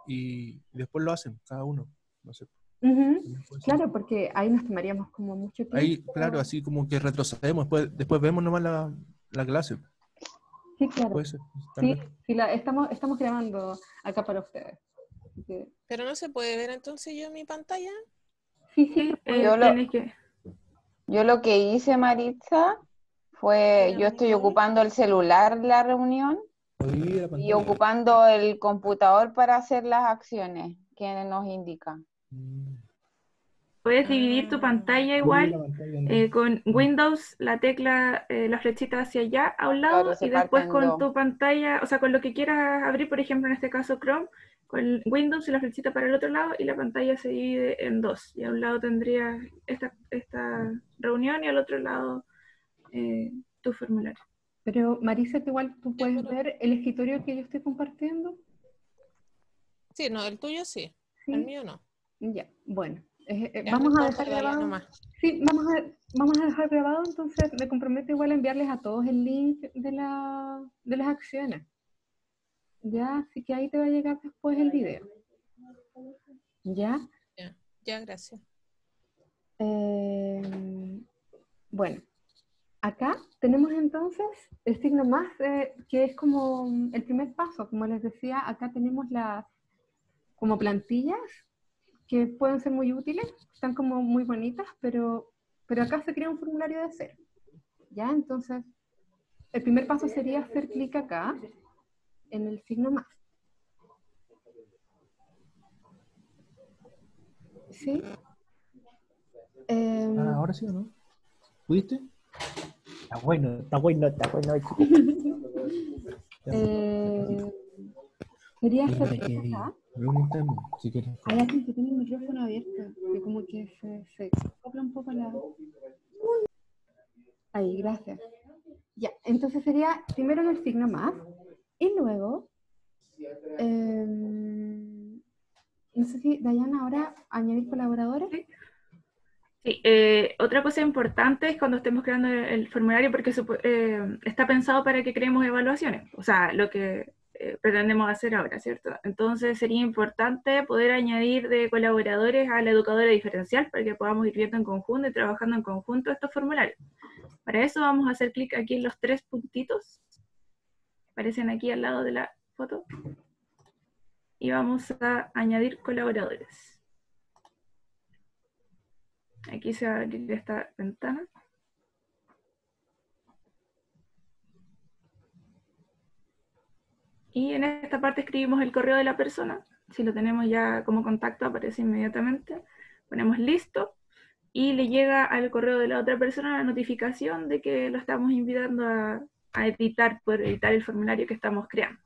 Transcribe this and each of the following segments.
y después lo hacen, cada uno. No sé. Ujú. También puede ser. Claro, porque ahí nos tomaríamos como mucho Ahí, tiempo. claro, así como que retrocedemos, después vemos nomás la clase. Sí, claro. Puede ser, tal Sí, vez. sí, estamos grabando acá para ustedes. Así que, Pero no se puede ver entonces yo en mi pantalla. sí, sí, Sí, se puede. Yo lo, tienes que... yo lo que hice, Maritza, fue, yo estoy Veamos. ocupando el celular en la reunión Oye, la y pantalla. ocupando el computador para hacer las acciones que nos indican. Mm. Puedes dividir tu pantalla Divide la igual pantalla en dos. con Windows, la tecla, la flechita hacia allá a un lado Claro, se y después parten con dos. tu pantalla, o sea, con lo que quieras abrir, por ejemplo, en este caso Chrome, con Windows y la flechita para el otro lado y la pantalla se divide en dos. Y a un lado tendrías esta reunión y al otro lado tu formulario. Pero Marisa, ¿tú igual tú Ya, puedes pero- ver el escritorio que yo estoy compartiendo? Sí, no, el tuyo sí. Sí. El mío no. Ya, bueno. Ya, no Vamos a importa, dejar dale grabado. nomás. Sí, vamos a dejar grabado, entonces me comprometo igual a enviarles a todos el link de las acciones. Ya, así que ahí te va a llegar después el video. ¿Ya? Ya, gracias. Bueno, acá tenemos entonces el signo más, que es como el primer paso. Como les decía, acá tenemos las como plantillas que pueden ser muy útiles, están como muy bonitas, pero acá se crea un formulario de cero. ¿Ya? Entonces, el primer paso sería hacer clic acá, en el signo más. ¿Sí? Ahora sí o no. ¿Pudiste? Está bueno, está bueno, está bueno. Sería Y hacer para clic que acá. pregunten, si quieres. Hay alguien que tiene el micrófono abierto, que como que se acopla un poco la... Ahí, gracias. Ya, entonces sería primero en el signo más, y luego, no sé si Dayana ahora añadir colaboradores. ¿Sí? Sí, otra cosa importante es cuando estemos creando el formulario, porque está pensado para que creemos evaluaciones, o sea, lo que pretendemos hacer ahora, ¿cierto? Entonces sería importante poder añadir de colaboradores a la educadora diferencial para que podamos ir viendo en conjunto y trabajando en conjunto estos formularios. Para eso vamos a hacer clic aquí en los tres puntitos, aparecen aquí al lado de la foto, y vamos a añadir colaboradores. Aquí se va a abrir esta ventana. Y en esta parte escribimos el correo de la persona. Si lo tenemos ya como contacto, aparece inmediatamente. Ponemos listo y le llega al correo de la otra persona la notificación de que lo estamos invitando a editar, poder editar el formulario que estamos creando.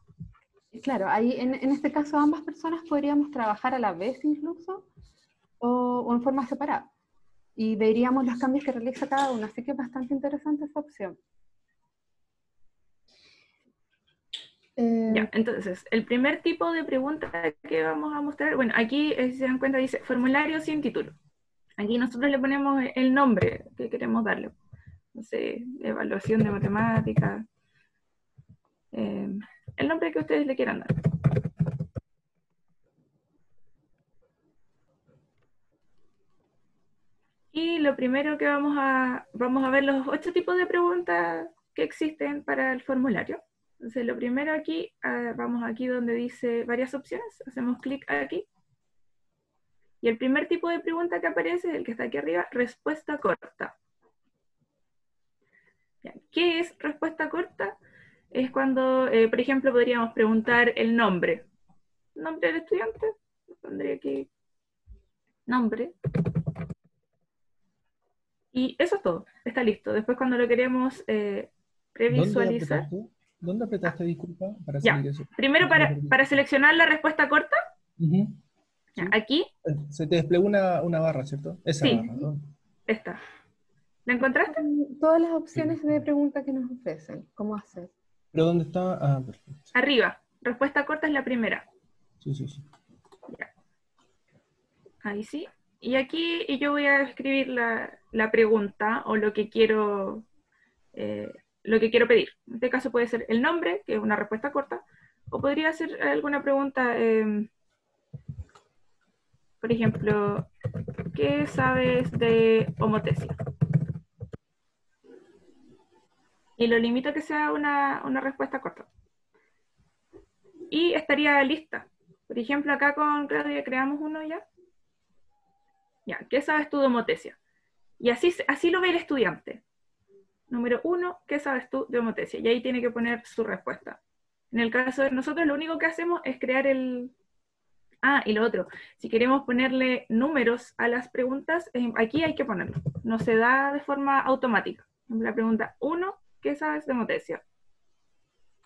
Claro, ahí en este caso ambas personas podríamos trabajar a la vez incluso, o en forma separada. Y veríamos los cambios que realiza cada uno, así que es bastante interesante esa opción. Ya, entonces, el primer tipo de pregunta que vamos a mostrar, bueno, aquí si se dan cuenta dice formulario sin título. Aquí nosotros le ponemos el nombre que queremos darle. No sé, evaluación de matemáticas, el nombre que ustedes le quieran dar. Y lo primero que vamos a ver los 8 tipos de preguntas que existen para el formulario. Entonces, lo primero aquí, vamos aquí donde dice varias opciones, hacemos clic aquí. Y el primer tipo de pregunta que aparece, el que está aquí arriba, respuesta corta. ¿Qué es respuesta corta? Es cuando, por ejemplo, podríamos preguntar el nombre. ¿Nombre del estudiante? Pondría aquí nombre. Y eso es todo, está listo. Después cuando lo queremos ¿Dónde previsualizar. apretaste? ¿Dónde apretaste, disculpa, para Ya, salir eso? primero para seleccionar la respuesta corta, Ujú, ya, sí. aquí, Se te desplegó una barra, ¿cierto? Esa sí, barra, ¿no? está. ¿La encontraste? Todas las opciones de pregunta que nos ofrecen, ¿cómo hacer? ¿Pero dónde está? Ah, perfecto. Arriba, respuesta corta es la primera. Sí, sí, sí. Ya. Ahí sí. Y aquí yo voy a escribir la pregunta o lo que quiero pedir. En este caso puede ser el nombre, que es una respuesta corta, o podría ser alguna pregunta, Por ejemplo, ¿qué sabes de homotesia? Y lo limito a que sea una respuesta corta. Y estaría lista. Por ejemplo, acá con Claudia creamos uno ya. Ya, ¿qué sabes tú de homotesia? Y así lo ve el estudiante. Número 1, ¿qué sabes tú de homotesia? Y ahí tiene que poner su respuesta. En el caso de nosotros, lo único que hacemos es crear el... Ah, y lo otro, si queremos ponerle números a las preguntas, aquí hay que ponerlo. No se da de forma automática. La pregunta 1, ¿qué sabes de homotesia?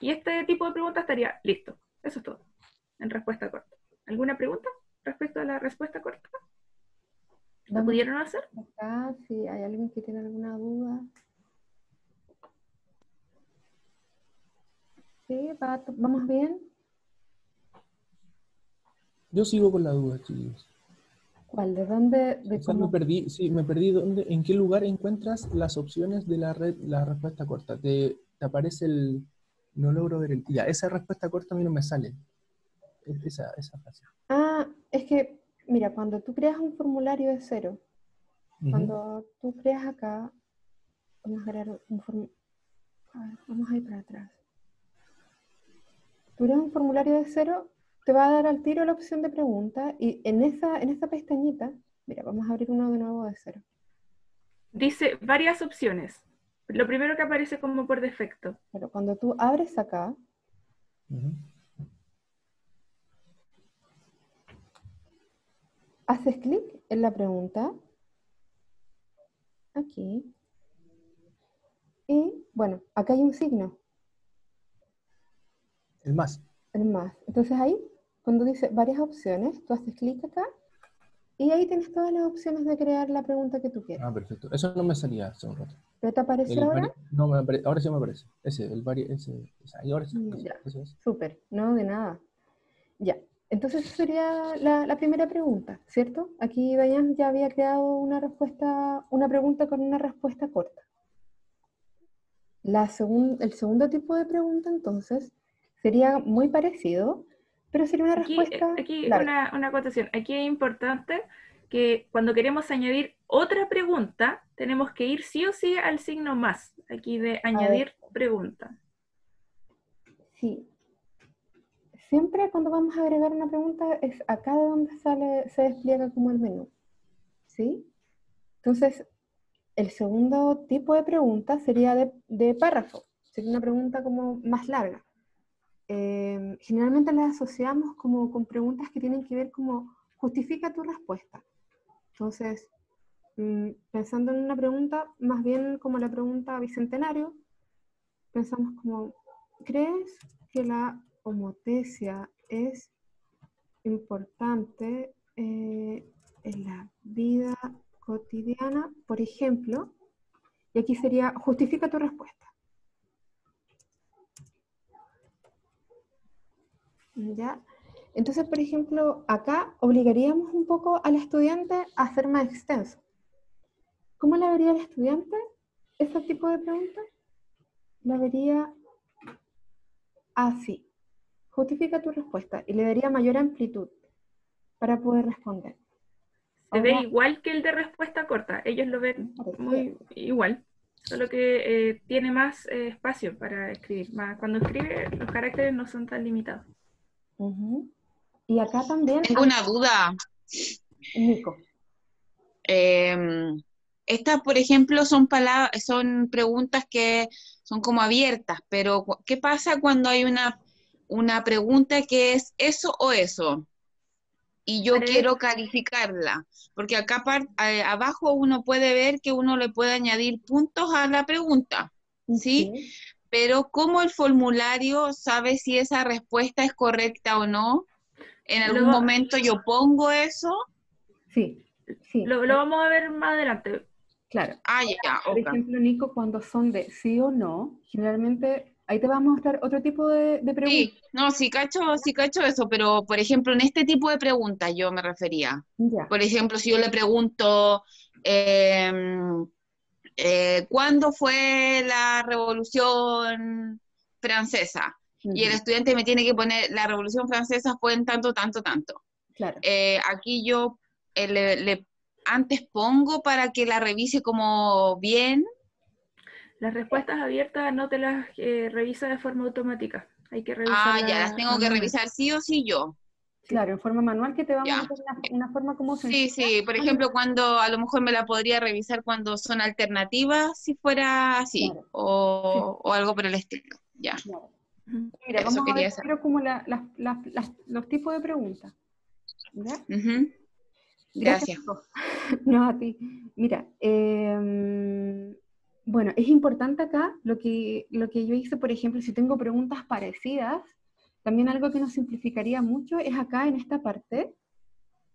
Y este tipo de pregunta estaría listo. Eso es todo. En respuesta corta. ¿Alguna pregunta respecto a la respuesta corta? ¿Lo Vamos pudieron hacer? acá, si hay alguien que tiene alguna duda. Sí, vamos bien. Yo sigo con la duda, chicos. ¿Cuál? ¿De dónde? ¿De O sea, me cómo? perdí, sí, me perdí. ¿En qué lugar encuentras las opciones de la respuesta corta? Te aparece el... No logro ver el... Ya, esa respuesta corta a mí no me sale. Esa frase. Ah, es que, mira, cuando tú creas un formulario de cero, cuando tú creas acá, vamos a crear un formulario. Vamos a ir para atrás. Tú creas un formulario de cero, te va a dar al tiro la opción de pregunta y en esta pestañita, mira, vamos a abrir uno de nuevo de cero. Dice varias opciones. Lo primero que aparece como por defecto. Pero cuando tú abres acá, haces clic en la pregunta, aquí, y bueno, acá hay un signo, El más. el más. Entonces ahí, cuando dice varias opciones, tú haces clic acá, y ahí tienes todas las opciones de crear la pregunta que tú quieras. Ah, perfecto. Eso no me salía hace un rato. ¿Pero te aparece ahora? No, ahora sí me aparece. Ahí ahora sí. Ya, Eso es. súper, no, de nada. Ya, entonces esa sería la primera pregunta, ¿cierto? Aquí Dayan ya había creado una pregunta con una respuesta corta. El segundo tipo de pregunta, entonces, sería muy parecido, pero sería una respuesta Aquí larga. una acotación. Aquí es importante que cuando queremos añadir otra pregunta, tenemos que ir sí o sí al signo más. Aquí de añadir pregunta. Sí. Siempre cuando vamos a agregar una pregunta es acá de donde se despliega como el menú. ¿Sí? Entonces, el segundo tipo de pregunta sería de párrafo. Sería una pregunta como más larga. Generalmente las asociamos como con preguntas que tienen que ver como justifica tu respuesta. Entonces, pensando en una pregunta, más bien como la pregunta bicentenario, pensamos como, ¿crees que la homotesia es importante en la vida cotidiana? Por ejemplo, y aquí sería, justifica tu respuesta. ¿Ya? Entonces, por ejemplo, acá obligaríamos un poco al estudiante a hacer más extenso. ¿Cómo la vería el estudiante este tipo de preguntas? La vería así. Justifica tu respuesta y le daría mayor amplitud para poder responder. Se ve Ahora, igual que el de respuesta corta. Ellos lo ven muy igual. Solo que tiene más espacio para escribir. Cuando escribe, los caracteres no son tan limitados. Y acá también... Tengo una duda. Nico. Estas, por ejemplo, son preguntas que son como abiertas, pero ¿qué pasa cuando hay una pregunta que es eso o eso? Y yo quiero calificarla, porque acá abajo uno puede ver que uno le puede añadir puntos a la pregunta, ¿sí? Pero ¿cómo el formulario sabe si esa respuesta es correcta o no? ¿En algún momento yo pongo eso? Sí. Lo vamos a ver más adelante. Claro. Ya, Por ejemplo, Nico, cuando son de sí o no, generalmente ahí te va a mostrar otro tipo de preguntas. Sí, no, sí cacho eso, pero por ejemplo, en este tipo de preguntas yo me refería. Ya. Por ejemplo, si yo le pregunto, ¿cuándo fue la Revolución Francesa? Y el estudiante me tiene que poner, la Revolución Francesa fue en tanto. Claro. Aquí yo antes pongo para que la revise como bien. Las respuestas abiertas no te las revisa de forma automática. Hay que Ya, revisarlas las tengo que manualmente. revisar sí o sí yo. Claro, en forma manual que te vamos Ya. a meter una forma como Sí, sencilla. sí, por ejemplo, cuando a lo mejor me la podría revisar cuando son alternativas, si fuera así, Claro, sí, o algo por el estilo. Ya, claro. Ujú. Mira, eso vamos a ver quería saber. primero como los tipos de preguntas. ¿Ya? Ujú. Gracias, Gracias. Nico. No, a ti. Mira, bueno, es importante acá lo que yo hice, por ejemplo, si tengo preguntas parecidas, también algo que nos simplificaría mucho es acá en esta parte,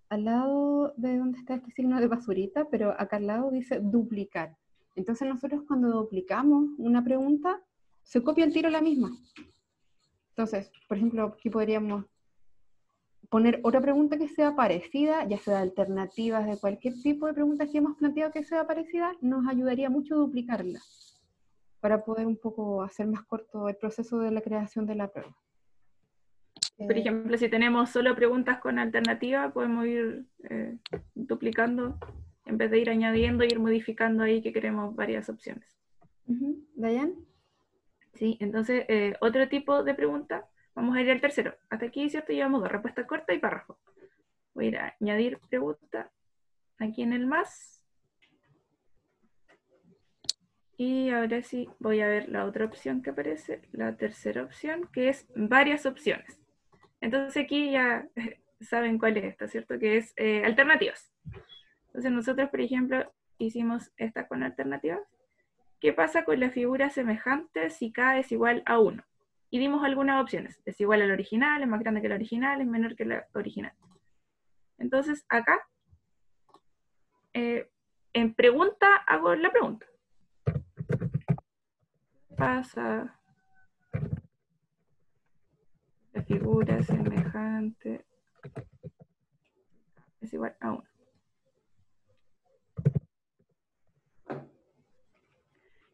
al lado de donde está este signo de basurita, pero acá al lado dice duplicar. Entonces nosotros cuando duplicamos una pregunta, se copia el tiro la misma. Entonces, por ejemplo, aquí podríamos poner otra pregunta que sea parecida, ya sea alternativas de cualquier tipo de preguntas que hemos planteado que sea parecida, nos ayudaría mucho duplicarla, para poder un poco hacer más corto el proceso de la creación de la prueba. Por ejemplo, si tenemos solo preguntas con alternativa, podemos ir duplicando, en vez de ir añadiendo, ir modificando ahí que queremos varias opciones. ¿Dayan? Sí, entonces, otro tipo de pregunta, vamos a ir al tercero. Hasta aquí, ¿cierto? Llevamos dos, respuesta corta y párrafo. Voy a ir a añadir pregunta aquí en el más. Y ahora sí, voy a ver la otra opción que aparece, la tercera opción, que es varias opciones. Entonces aquí ya saben cuál es esta, ¿cierto? Que es alternativas. Entonces nosotros, por ejemplo, hicimos esta con alternativas. ¿Qué pasa con la figura semejante si K es igual a 1? Y dimos algunas opciones. Es igual al original, es más grande que la original, es menor que la original. Entonces acá, en pregunta, hago la pregunta. ¿Qué pasa? La figura semejante es igual a 1.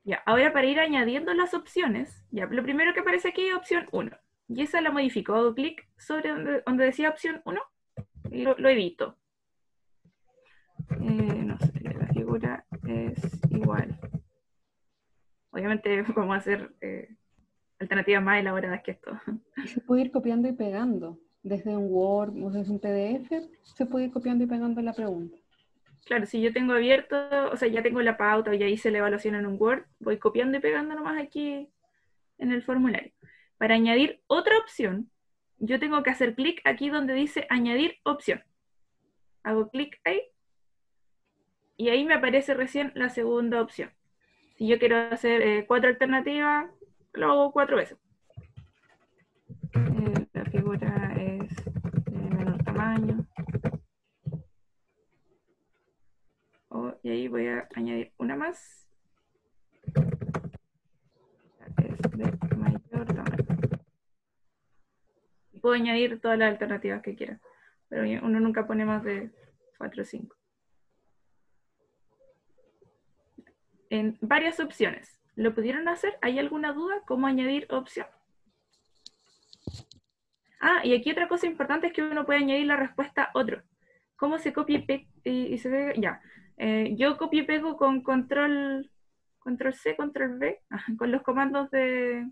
Ya, ahora para ir añadiendo las opciones, ya, lo primero que aparece aquí es opción 1. Y esa la modifico, hago clic sobre donde decía opción 1 y lo edito. No sé, la figura es igual. Obviamente vamos a hacer alternativas más elaboradas que esto. Y se puede ir copiando y pegando. Desde un Word o desde un PDF, se puede ir copiando y pegando la pregunta. Claro, si yo tengo abierto, o sea, ya tengo la pauta o ya hice la evaluación en un Word, voy copiando y pegando nomás aquí en el formulario. Para añadir otra opción, yo tengo que hacer clic aquí donde dice añadir opción. Hago clic ahí y ahí me aparece recién la segunda opción. Si yo quiero hacer 4 alternativas, lo hago 4 veces. La figura es de menor tamaño. Y ahí voy a añadir una más. Es de mayor tamaño. Y puedo añadir todas las alternativas que quiera, pero uno nunca pone más de 4 o 5. En varias opciones. ¿Lo pudieron hacer? ¿Hay alguna duda? ¿Cómo añadir opción? Y aquí otra cosa importante es que uno puede añadir la respuesta otro. ¿Cómo se copia y se pega? Ya. Yo copio y pego con control C, control V, con los comandos de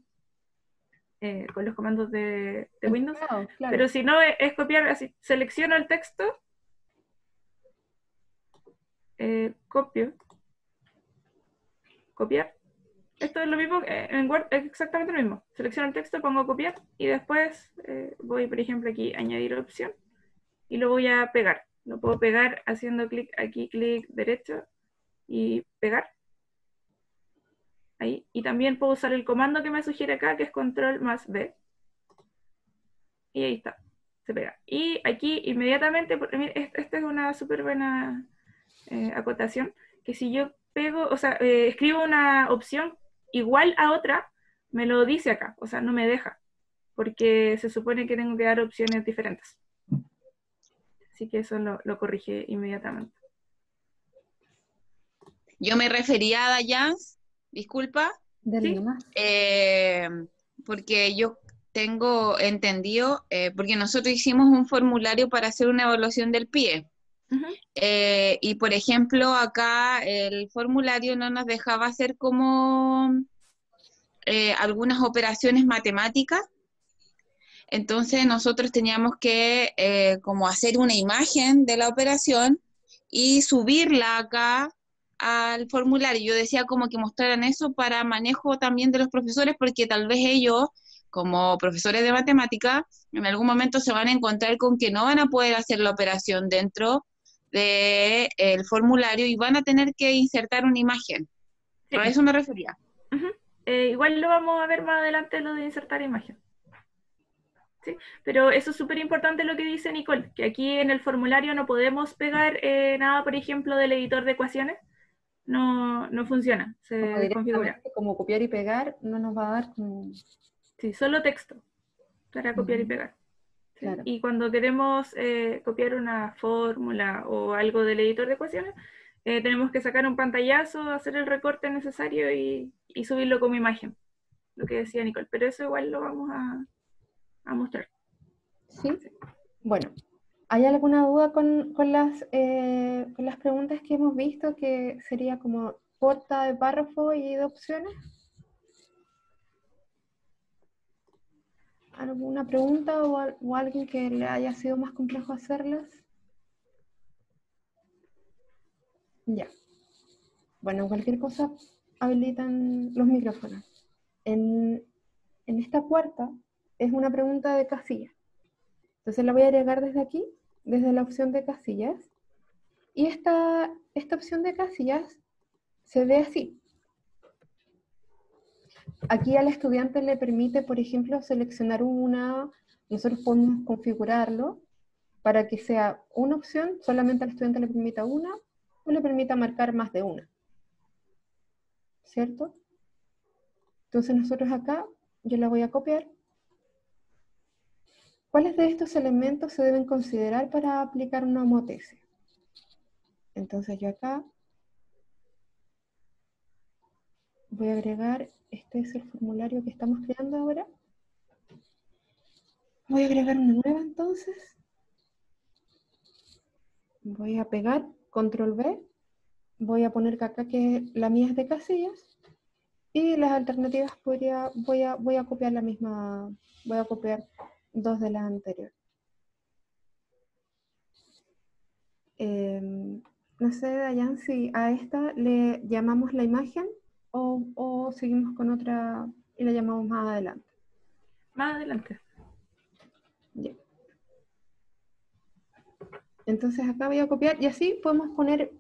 Windows. Claro. Pero si no, es copiar así. Selecciono el texto, copio, copiar. Esto es lo mismo, en Word es exactamente lo mismo. Selecciono el texto, pongo copiar y después voy, por ejemplo, aquí añadir opción y lo voy a pegar. Lo puedo pegar haciendo clic aquí, clic derecho y pegar. Ahí. Y también puedo usar el comando que me sugiere acá, que es control más V. Y ahí está, se pega. Y aquí inmediatamente, esta es una súper buena acotación, que si yo pego, o sea, escribo una opción igual a otra, me lo dice acá, o sea, no me deja, porque se supone que tengo que dar opciones diferentes. Así que eso lo corrige inmediatamente. Yo me refería a Dayans, disculpa, Dale ¿Sí? nomás. porque yo tengo entendido, porque nosotros hicimos un formulario para hacer una evaluación del PIE. Ujú. Y por ejemplo, acá el formulario no nos dejaba hacer como algunas operaciones matemáticas. Entonces nosotros teníamos que como hacer una imagen de la operación y subirla acá al formulario. Yo decía como que mostraran eso para manejo también de los profesores, porque tal vez ellos, como profesores de matemática, en algún momento se van a encontrar con que no van a poder hacer la operación dentro del formulario y van a tener que insertar una imagen. Sí. A eso me refería. Ujú. Igual lo vamos a ver más adelante, lo de insertar imagen. ¿Sí? Pero eso es súper importante lo que dice Nicole, que aquí en el formulario no podemos pegar nada, por ejemplo, del editor de ecuaciones. No funciona, se Como desconfigura. directamente, como copiar y pegar, no nos va a dar como... Sí, solo texto para copiar y Ujú. pegar. ¿Sí? Claro. Y cuando queremos copiar una fórmula o algo del editor de ecuaciones, tenemos que sacar un pantallazo, hacer el recorte necesario y subirlo como imagen, lo que decía Nicole. Pero eso igual lo vamos a mostrar. ¿Sí? Bueno, ¿hay alguna duda con las preguntas que hemos visto, que sería como corta de párrafo y de opciones? ¿Alguna pregunta o alguien que le haya sido más complejo hacerlas? Ya. Bueno, cualquier cosa habilitan los micrófonos. En esta cuarta es una pregunta de casilla. Entonces la voy a agregar desde aquí, desde la opción de casillas. Y esta opción de casillas se ve así. Aquí al estudiante le permite, por ejemplo, seleccionar una, nosotros podemos configurarlo para que sea una opción, solamente al estudiante le permita una, o le permita marcar más de una. ¿Cierto? Entonces nosotros acá, yo la voy a copiar. ¿Cuáles de estos elementos se deben considerar para aplicar una homotese? Entonces yo acá voy a agregar, este es el formulario que estamos creando ahora. Voy a agregar una nueva entonces. Voy a pegar, control V. Voy a poner que acá que la mía es de casillas. Y las alternativas voy a copiar la misma, voy a copiar dos de las anteriores. No sé, Dayan, si a esta le llamamos la imagen o seguimos con otra y la llamamos más adelante. Más adelante. Ya. Entonces acá voy a copiar y así podemos poner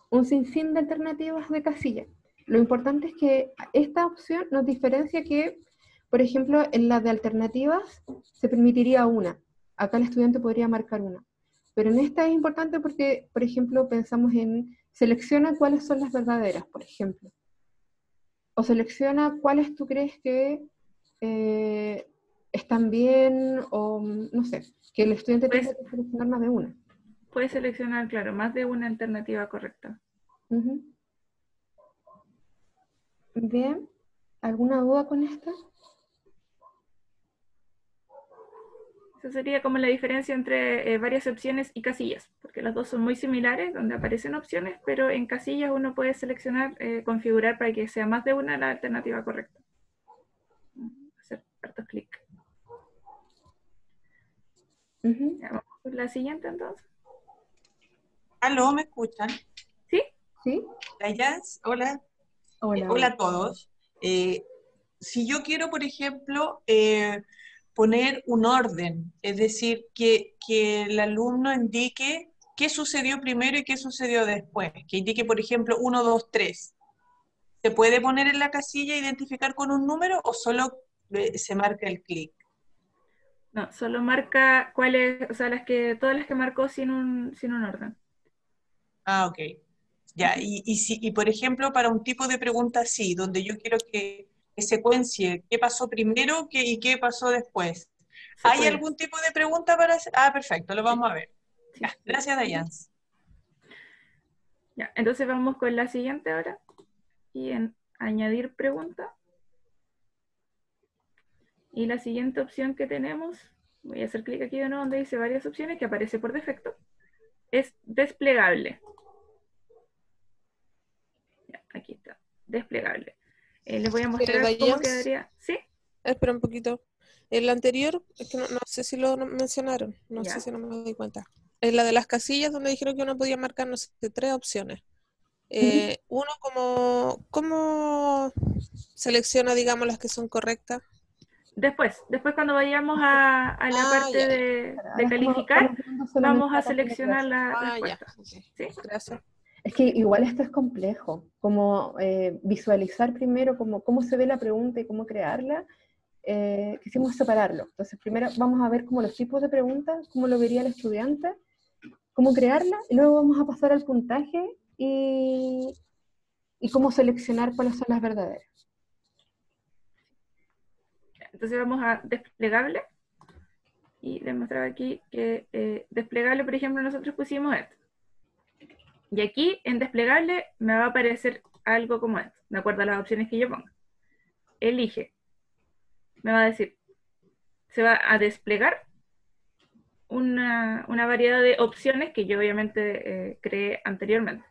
un sinfín de alternativas de casilla. Lo importante es que esta opción nos diferencia que, por ejemplo, en la de alternativas se permitiría una. Acá el estudiante podría marcar una. Pero en esta es importante porque, por ejemplo, pensamos en selecciona cuáles son las verdaderas, por ejemplo. O selecciona cuáles tú crees que están bien, o no sé, que el estudiante Pues, tenga que seleccionar más de una. puedes seleccionar, claro, más de una alternativa correcta. Uh-huh. Bien, ¿alguna duda con esta? Esa sería como la diferencia entre varias opciones y casillas, porque las dos son muy similares, donde aparecen opciones, pero en casillas uno puede seleccionar, configurar para que sea más de una la alternativa correcta. Hacer hartos clic. Uh-huh. Ya, vamos con la siguiente entonces. Aló, ¿me escuchan? ¿Sí? ¿Sí? Jazz, hola. Hola, Hola a todos. Si yo quiero, por ejemplo, poner un orden, es decir, que el alumno indique qué sucedió primero y qué sucedió después, que indique, por ejemplo, 1, 2, 3. ¿Se puede poner en la casilla e identificar con un número o solo se marca el clic? No, solo marca cuáles, o sea, todas las que marcó sin un orden. Ah, ok. Ya, y por ejemplo, para un tipo de pregunta así, donde yo quiero que secuencie qué pasó primero y qué pasó después, Se ¿hay puede. algún tipo de pregunta para hacer? Ah, perfecto, lo vamos a ver. Sí. Ya, gracias, Dayans. Ya, entonces vamos con la siguiente ahora. Y en añadir pregunta. Y la siguiente opción que tenemos, voy a hacer clic aquí de nuevo donde dice varias opciones, que aparece por defecto. es desplegable. Ya, aquí está, desplegable. Les voy a mostrar cómo vayamos. quedaría. ¿Sí? Espera un poquito. El anterior, es que no sé si lo mencionaron, no Ya. sé si no me doy cuenta. Es la de las casillas donde dijeron que uno podía marcar, no sé, 3 opciones. Uno, ¿cómo selecciona, digamos, las que son correctas? Después cuando vayamos a la parte Ya. de calificar, Estamos viendo solamente vamos a la parte de seleccionar clase. las Ya. respuestas. Ok. ¿Sí? Gracias. Es que igual esto es complejo, como visualizar primero cómo se ve la pregunta y cómo crearla. Quisimos separarlo. Entonces primero vamos a ver como los tipos de preguntas, cómo lo vería el estudiante, cómo crearla, y luego vamos a pasar al puntaje y cómo seleccionar cuáles son las verdaderas. Entonces vamos a desplegable. Y les mostraba aquí que desplegable, por ejemplo, nosotros pusimos esto. Y aquí en desplegable me va a aparecer algo como esto, de acuerdo a las opciones que yo ponga. Elige. Me va a decir, se va a desplegar una variedad de opciones que yo obviamente creé anteriormente.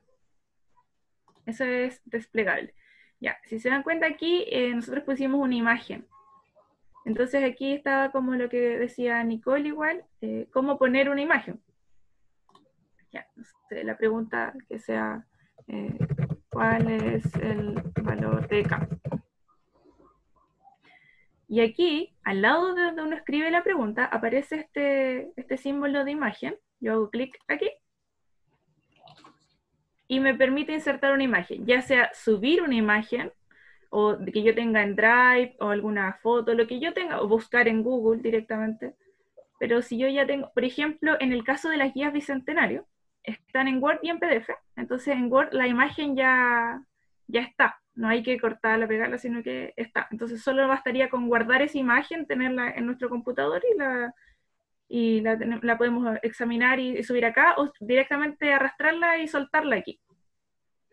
Eso es desplegable. Ya, si se dan cuenta aquí, nosotros pusimos una imagen. Entonces aquí estaba como lo que decía Nicole igual, cómo poner una imagen. Ya, no sé, la pregunta que sea, ¿cuál es el valor de K? Y aquí, al lado de donde uno escribe la pregunta, aparece este símbolo de imagen. Yo hago clic aquí y me permite insertar una imagen, ya sea subir una imagen o que yo tenga en Drive o alguna foto, lo que yo tenga, o buscar en Google directamente. Pero si yo ya tengo, por ejemplo, en el caso de las guías Bicentenario, están en Word y en PDF. Entonces en Word la imagen ya está. No hay que cortarla, pegarla, sino que está. Entonces solo bastaría con guardar esa imagen, tenerla en nuestro computador la podemos examinar y subir acá o directamente arrastrarla y soltarla aquí.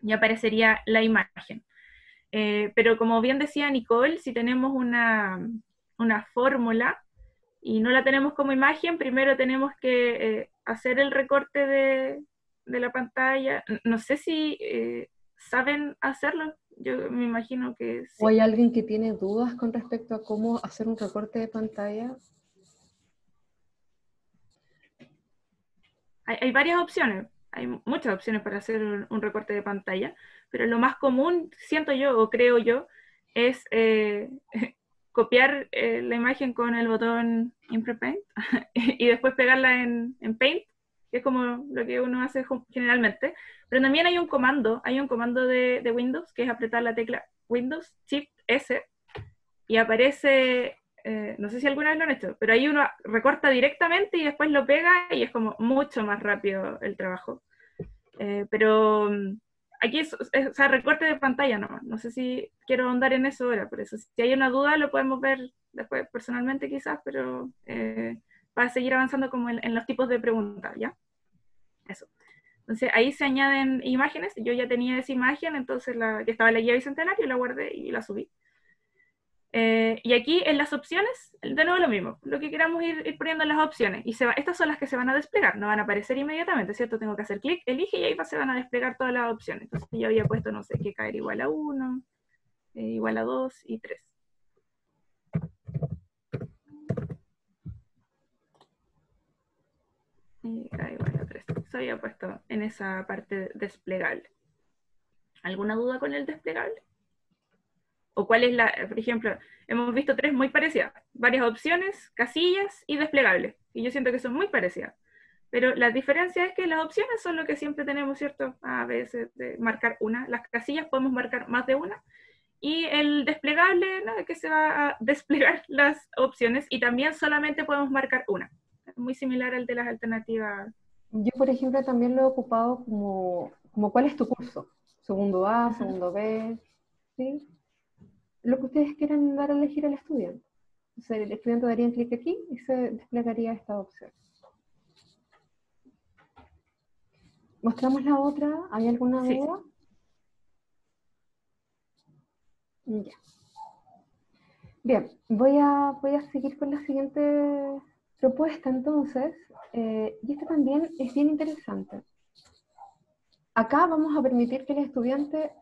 Y aparecería la imagen. Pero como bien decía Nicole, si tenemos una fórmula y no la tenemos como imagen, primero tenemos que hacer el recorte de la pantalla. No sé si saben hacerlo, yo me imagino que sí. ¿O hay alguien que tiene dudas con respecto a cómo hacer un recorte de pantalla? Hay varias opciones, hay muchas opciones para hacer un recorte de pantalla, pero lo más común, siento yo o creo yo, es copiar la imagen con el botón Imprint Paint y después pegarla en Paint, que es como lo que uno hace generalmente. Pero también hay un comando de Windows, que es apretar la tecla Windows Shift S, y aparece, no sé si alguna vez lo han hecho, pero ahí uno recorta directamente y después lo pega y es como mucho más rápido el trabajo. Pero aquí es, o sea, recorte de pantalla nomás. No sé si quiero ahondar en eso ahora, por eso si hay una duda lo podemos ver después personalmente quizás, pero para seguir avanzando como en los tipos de preguntas, ¿ya? Eso. Entonces ahí se añaden imágenes, yo ya tenía esa imagen, entonces que estaba en la guía Bicentenario, la guardé y la subí. Y aquí en las opciones, de nuevo lo mismo, lo que queramos ir poniendo en las opciones, y estas son las que se van a desplegar, no van a aparecer inmediatamente, ¿cierto? Tengo que hacer clic, elige, y ahí se van a desplegar todas las opciones. Entonces yo había puesto, no sé, que caer igual a 1, igual a 2 y 3. Y caer igual a 3. Se había puesto en esa parte desplegable. ¿Alguna duda con el desplegable? ¿O cuál es por ejemplo, hemos visto 3 muy parecidas, varias opciones, casillas y desplegable, y yo siento que son muy parecidas, pero la diferencia es que las opciones son lo que siempre tenemos, ¿cierto? A veces de marcar una, las casillas podemos marcar más de una, y el desplegable, ¿no? Que se va a desplegar las opciones, y también solamente podemos marcar una, muy similar al de las alternativas. Yo, por ejemplo, también lo he ocupado como ¿cuál es tu curso? Segundo A, segundo B, ¿sí? Lo que ustedes quieran dar a elegir al estudiante. O sea, el estudiante daría un clic aquí y se desplegaría esta opción. ¿Mostramos la otra? ¿Hay alguna Sí. duda? Ya. Bien, voy a seguir con la siguiente propuesta entonces, y esta también es bien interesante. Acá vamos a permitir que el estudiante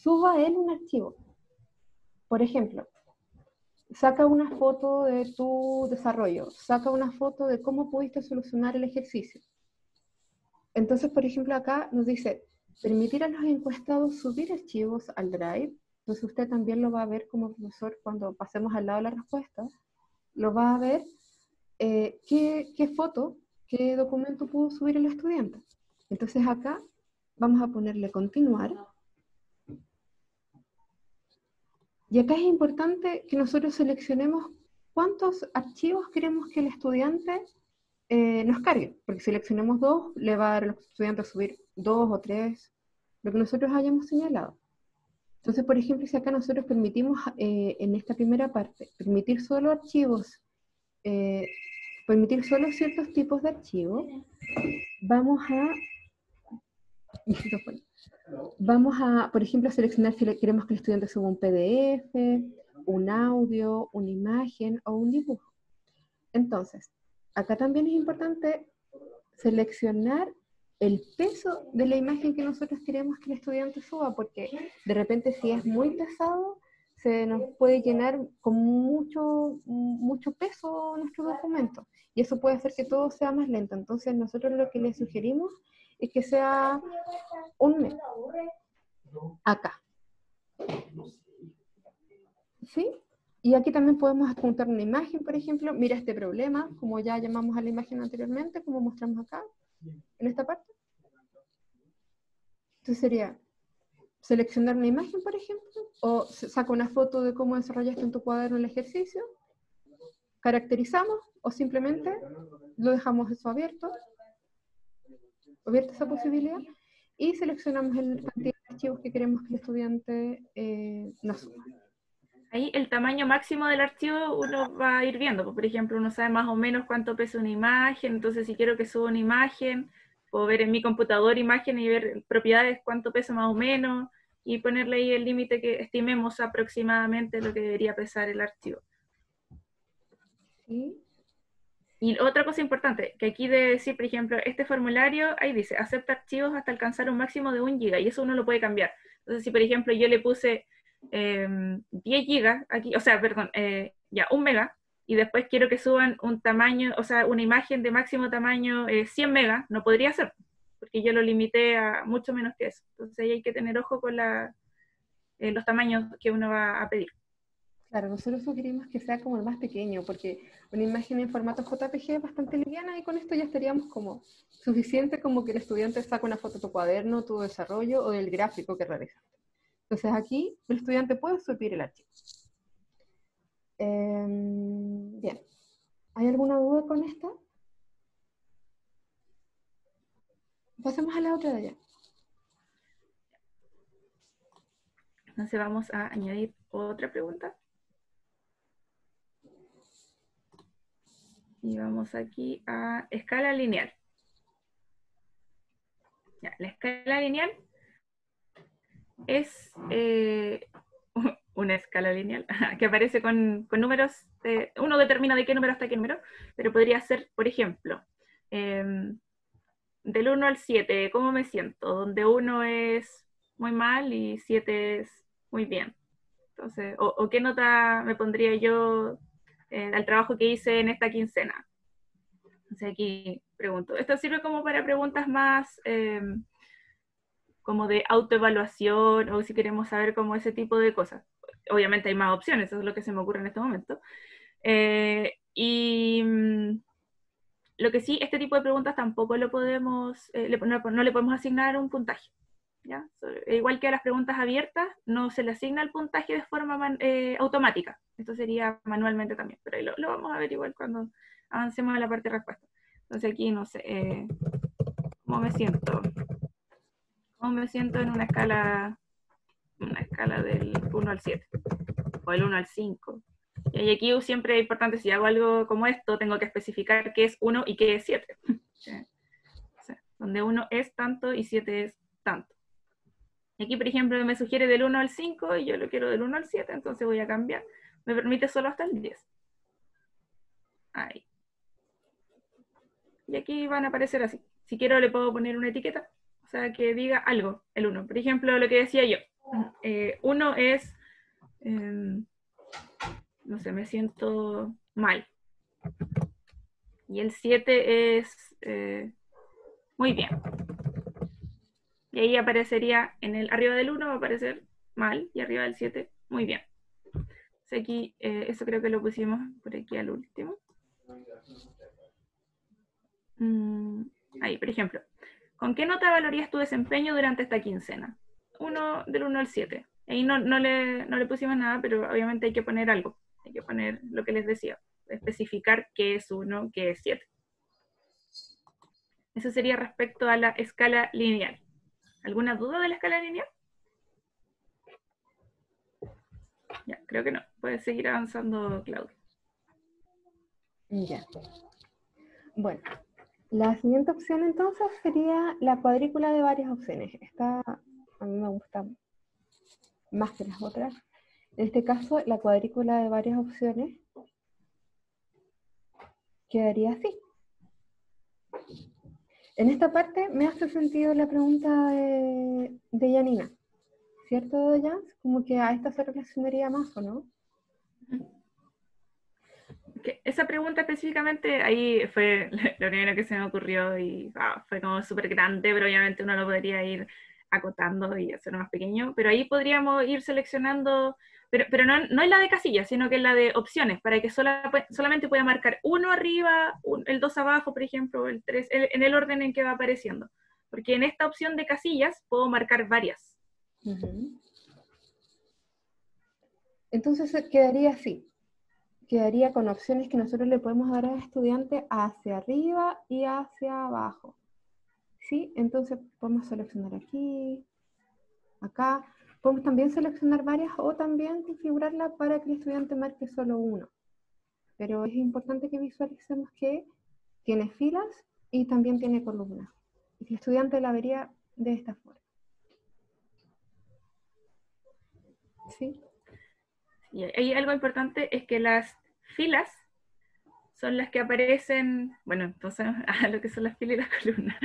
suba él un archivo. Por ejemplo, saca una foto de tu desarrollo, saca una foto de cómo pudiste solucionar el ejercicio. Entonces, por ejemplo, acá nos dice, permitir a los encuestados subir archivos al Drive. Entonces usted también lo va a ver como profesor cuando pasemos al lado de las respuestas. Lo va a ver qué foto, qué documento pudo subir el estudiante. Entonces acá vamos a ponerle continuar. Y acá es importante que nosotros seleccionemos cuántos archivos queremos que el estudiante nos cargue, porque si seleccionamos 2, le va a dar a los estudiantes a subir 2 o 3, lo que nosotros hayamos señalado. Entonces, por ejemplo, si acá nosotros permitimos, en esta primera parte, permitir solo archivos, permitir solo ciertos tipos de archivos, vamos a, por ejemplo, seleccionar si queremos que el estudiante suba un PDF, un audio, una imagen o un dibujo. Entonces, acá también es importante seleccionar el peso de la imagen que nosotros queremos que el estudiante suba, porque de repente si es muy pesado, se nos puede llenar con mucho peso nuestro documento, y eso puede hacer que todo sea más lento. Entonces nosotros lo que le sugerimos es que sea un mes. Acá. ¿Sí? Y aquí también podemos adjuntar una imagen, por ejemplo. Mira este problema, como ya llamamos a la imagen anteriormente, como mostramos acá, en esta parte. Entonces sería seleccionar una imagen, por ejemplo, o saca una foto de cómo desarrollaste en tu cuaderno el ejercicio, caracterizamos, o simplemente lo dejamos eso abierta esa posibilidad, y seleccionamos el cantidad de archivos que queremos que el estudiante nos suba. Ahí el tamaño máximo del archivo uno va a ir viendo. Por ejemplo, uno sabe más o menos cuánto pesa una imagen, entonces si quiero que suba una imagen, puedo ver en mi computador imagen y ver propiedades cuánto pesa más o menos, y ponerle ahí el límite que estimemos aproximadamente lo que debería pesar el archivo. ¿Sí? Y otra cosa importante, que aquí debe decir, por ejemplo, este formulario, ahí dice, acepta archivos hasta alcanzar un máximo de 1 giga, y eso uno lo puede cambiar. Entonces, si por ejemplo yo le puse 10 gigas aquí, o sea, perdón, ya 1 mega, y después quiero que suban un tamaño, o sea, una imagen de máximo tamaño 100 megas, no podría ser, porque yo lo limité a mucho menos que eso. Entonces ahí hay que tener ojo con los tamaños que uno va a pedir. Claro, nosotros sugerimos que sea como el más pequeño, porque una imagen en formato JPG es bastante liviana, y con esto ya estaríamos como suficiente como que el estudiante saque una foto de tu cuaderno, tu desarrollo o del gráfico que realizaste. Entonces aquí el estudiante puede subir el archivo. Bien. ¿Hay alguna duda con esta? Pasemos a la otra de allá. Entonces vamos a añadir otra pregunta. Y vamos aquí a escala lineal. Ya, la escala lineal es una escala lineal que aparece con números, uno determina de qué número hasta qué número, pero podría ser, por ejemplo, del 1 al 7, ¿cómo me siento? Donde 1 es muy mal y 7 es muy bien. Entonces, o qué nota me pondría yo al trabajo que hice en esta quincena. Entonces aquí pregunto. Esto sirve como para preguntas más como de autoevaluación, o si queremos saber como ese tipo de cosas. Obviamente hay más opciones, eso es lo que se me ocurre en este momento. Lo que sí, este tipo de preguntas tampoco lo podemos, no le podemos asignar un puntaje. ¿Ya? Igual que a las preguntas abiertas, no se le asigna el puntaje de forma automática. Esto sería manualmente también, pero ahí lo vamos a ver igual cuando avancemos a la parte de respuesta. Entonces aquí, no sé, ¿cómo me siento? ¿Cómo me siento en una escala del 1 al 7? O el 1 al 5. Y aquí siempre es importante, si hago algo como esto, tengo que especificar qué es 1 y qué es 7. O sea, donde 1 es tanto y 7 es tanto. Y aquí, por ejemplo, me sugiere del 1 al 5 y yo lo quiero del 1 al 7, entonces voy a cambiar. Me permite solo hasta el 10. Ahí. y aquí van a aparecer así. Si quiero le puedo poner una etiqueta, o sea, que diga algo, el 1. Por ejemplo, lo que decía yo, 1 es, no sé, me siento mal. Y el 7 es, muy bien. Y ahí aparecería, arriba del 1 va a aparecer mal, y arriba del 7, muy bien. Entonces aquí, eso creo que lo pusimos por aquí al último. Ahí, por ejemplo, ¿con qué nota valorías tu desempeño durante esta quincena? Del 1 al 7. Ahí no le pusimos nada, pero obviamente hay que poner algo. Hay que poner lo que les decía, especificar qué es 1, qué es 7. Eso sería respecto a la escala lineal. ¿Alguna duda de la escala lineal? Ya, creo que no. Puedes seguir avanzando, Claudia. Ya. Bueno, la siguiente opción entonces sería la cuadrícula de varias opciones. Esta a mí me gusta más que las otras. En este caso, la cuadrícula de varias opciones quedaría así. En esta parte me hace sentido la pregunta de Janina, ¿cierto, Jans? Como que a esta se relacionaría más, ¿o no? Esa pregunta específicamente, ahí fue lo primero que se me ocurrió y fue como súper grande, pero obviamente uno lo podría ir acotando y hacerlo más pequeño, pero ahí podríamos ir seleccionando, pero no es la de casillas, sino que es la de opciones, para que solamente pueda marcar 1 arriba, el 2 abajo, por ejemplo, el 3, en el orden en que va apareciendo. Porque en esta opción de casillas puedo marcar varias. Entonces quedaría así. Quedaría con opciones que nosotros le podemos dar al estudiante hacia arriba y hacia abajo. ¿Sí? Entonces podemos seleccionar aquí, acá. Podemos también seleccionar varias o también configurarla para que el estudiante marque solo uno. Pero es importante que visualicemos que tiene filas y también tiene columnas. Y el estudiante la vería de esta forma. ¿Sí? Y ahí algo importante es que las filas son las que aparecen, bueno, entonces a lo que son las filas y las columnas,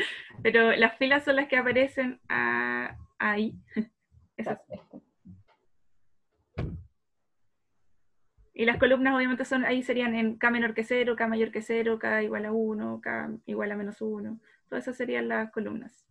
pero las filas son las que aparecen ahí. Esas. Y las columnas obviamente ahí serían en K menor que 0, K mayor que 0, K igual a 1, K igual a menos 1. Todas esas serían las columnas.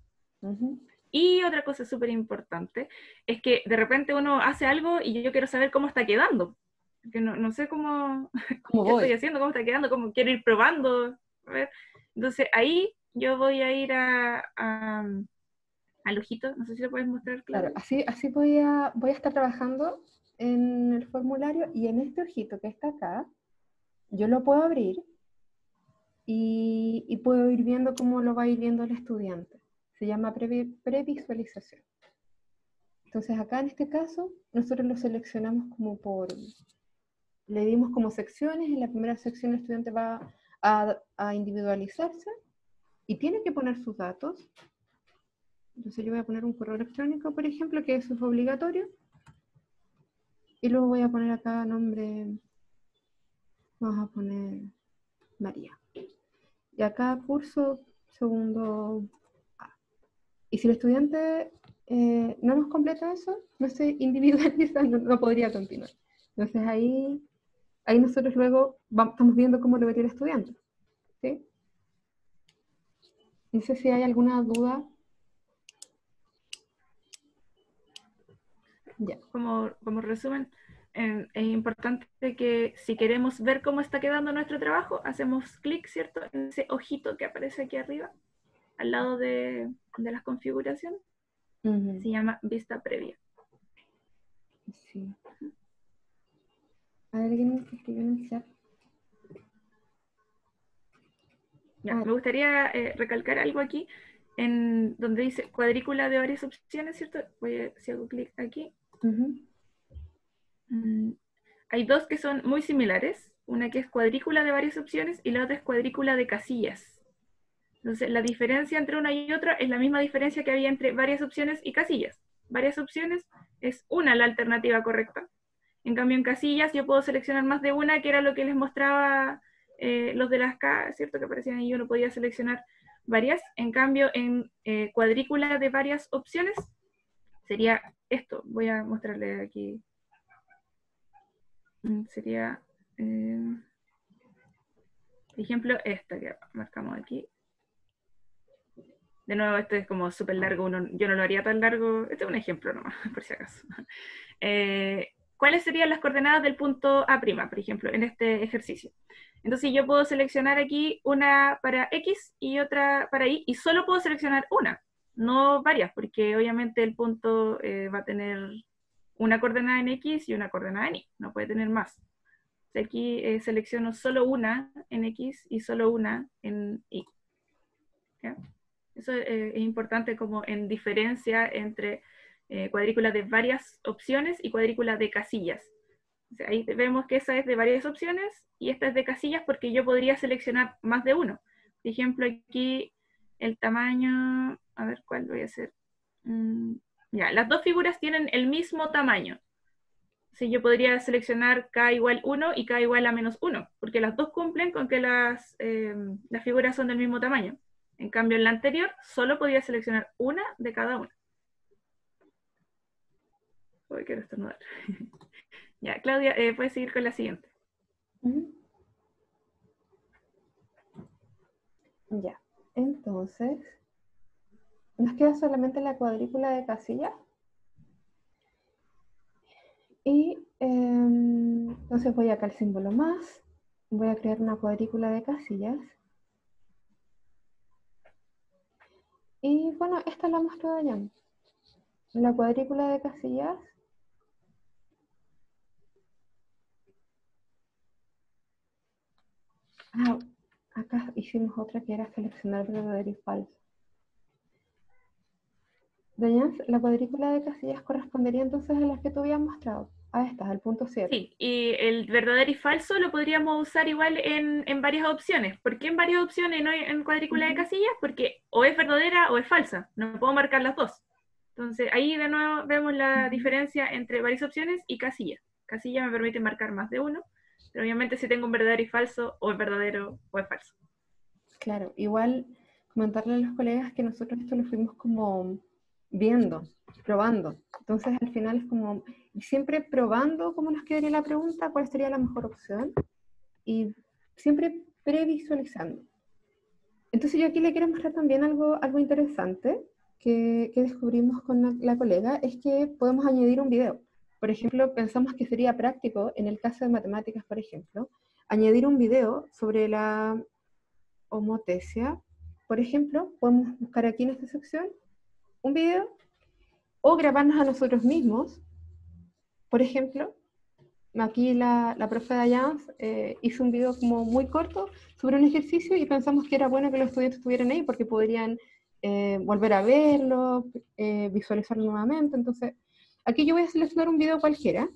Y otra cosa súper importante es que de repente uno hace algo y yo quiero saber cómo está quedando. Porque no sé cómo estoy haciendo, cómo está quedando, cómo quiero ir probando. A ver. Entonces ahí yo voy a ir al ojito, no sé si lo puedes mostrar, claro. Así voy a estar trabajando en el formulario y en este ojito que está acá, yo lo puedo abrir y puedo ir viendo cómo lo va a ir viendo el estudiante. Se llama previsualización. Entonces acá en este caso, nosotros lo seleccionamos como le dimos como secciones. En la primera sección el estudiante va a individualizarse y tiene que poner sus datos. Entonces yo voy a poner un correo electrónico, por ejemplo, que eso es obligatorio. Y luego voy a poner acá nombre, vamos a poner María. Y acá curso segundo A. Y si el estudiante no nos completa eso, no se individualiza, no podría continuar. Entonces ahí nosotros luego estamos viendo cómo lo vería el estudiante. ¿Sí? No sé si hay alguna duda. Ya. Como resumen, es importante que si queremos ver cómo está quedando nuestro trabajo, hacemos clic, ¿cierto?, en ese ojito que aparece aquí arriba, al lado de las configuraciones. Se llama vista previa. Sí. ¿Hay alguien que escribió en el chat? Ya, me gustaría recalcar algo aquí, en donde dice cuadrícula de varias opciones, ¿cierto? Si hago clic aquí. Hay dos que son muy similares, una que es cuadrícula de varias opciones y la otra es cuadrícula de casillas. Entonces, la diferencia entre una y otra es la misma diferencia que había entre varias opciones y casillas. Varias opciones es una la alternativa correcta. En cambio, en casillas yo puedo seleccionar más de una, que era lo que les mostraba los de las K, ¿cierto? Que aparecían ahí, uno podía seleccionar varias. En cambio, en cuadrícula de varias opciones, sería esto. Voy a mostrarle aquí. Sería, ejemplo, esta que marcamos aquí. De nuevo, este es como súper largo, yo no lo haría tan largo, este es un ejemplo nomás, por si acaso. ¿Cuáles serían las coordenadas del punto A', por ejemplo, en este ejercicio? Entonces yo puedo seleccionar aquí una para X y otra para Y, y solo puedo seleccionar una, no varias, porque obviamente el punto va a tener una coordenada en X y una coordenada en Y, no puede tener más. Aquí selecciono solo una en X y solo una en Y. ¿Ya? Eso es importante como en diferencia entre cuadrícula de varias opciones y cuadrícula de casillas. O sea, ahí vemos que esa es de varias opciones y esta es de casillas porque yo podría seleccionar más de uno. Por ejemplo, aquí el tamaño, a ver cuál voy a hacer. Ya, las dos figuras tienen el mismo tamaño. Sí, yo podría seleccionar K igual 1 y K igual a menos 1, porque las dos cumplen con que las figuras son del mismo tamaño. En cambio, en la anterior, solo podía seleccionar una de cada una. Hoy quiero estornudar. Ya, Claudia, puedes seguir con la siguiente. Ya, entonces, nos queda solamente la cuadrícula de casillas. Y entonces voy acá al símbolo más, voy a crear una cuadrícula de casillas. Y bueno, esta la mostrado ya. La cuadrícula de casillas. Ah, acá hicimos otra que era seleccionar verdadero y falso. Dayan, la cuadrícula de casillas correspondería entonces a las que tú habías mostrado. A estas, al punto 7. Sí, y el verdadero y falso lo podríamos usar igual en varias opciones. ¿Por qué en varias opciones y no en cuadrícula de casillas? Porque o es verdadera o es falsa. No puedo marcar las dos. Entonces ahí de nuevo vemos la diferencia entre varias opciones y casillas. Casilla me permite marcar más de uno, pero obviamente si tengo un verdadero y falso, o es verdadero o es falso. Claro, igual comentarle a los colegas que nosotros esto lo fuimos como viendo, probando. Entonces al final es como siempre probando cómo nos quedaría la pregunta, cuál sería la mejor opción y siempre previsualizando. Entonces yo aquí le quiero mostrar también algo interesante que descubrimos con la colega, es que podemos añadir un video. Por ejemplo, pensamos que sería práctico, en el caso de matemáticas, por ejemplo, añadir un video sobre la homotesia. Por ejemplo, podemos buscar aquí en esta sección un video o grabarnos a nosotros mismos. Por ejemplo, aquí la profe Dayans hizo un video como muy corto sobre un ejercicio y pensamos que era bueno que los estudiantes estuvieran ahí porque podrían volver a verlo, visualizarlo nuevamente. Entonces, aquí yo voy a seleccionar un video cualquiera,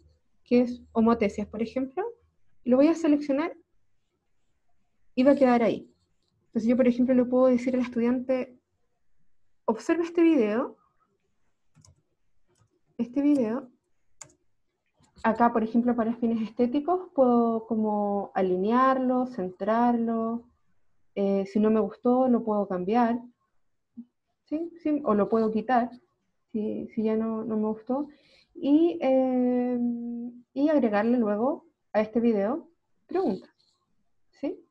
que es homotesias, por ejemplo, lo voy a seleccionar y va a quedar ahí. Entonces yo, por ejemplo, le puedo decir al estudiante, observa este video, acá, por ejemplo, para fines estéticos, puedo como alinearlo, centrarlo, si no me gustó, lo puedo cambiar, ¿sí? ¿Sí? O lo puedo quitar, si ya no me gustó, y agregarle luego a este video preguntas, ¿sí?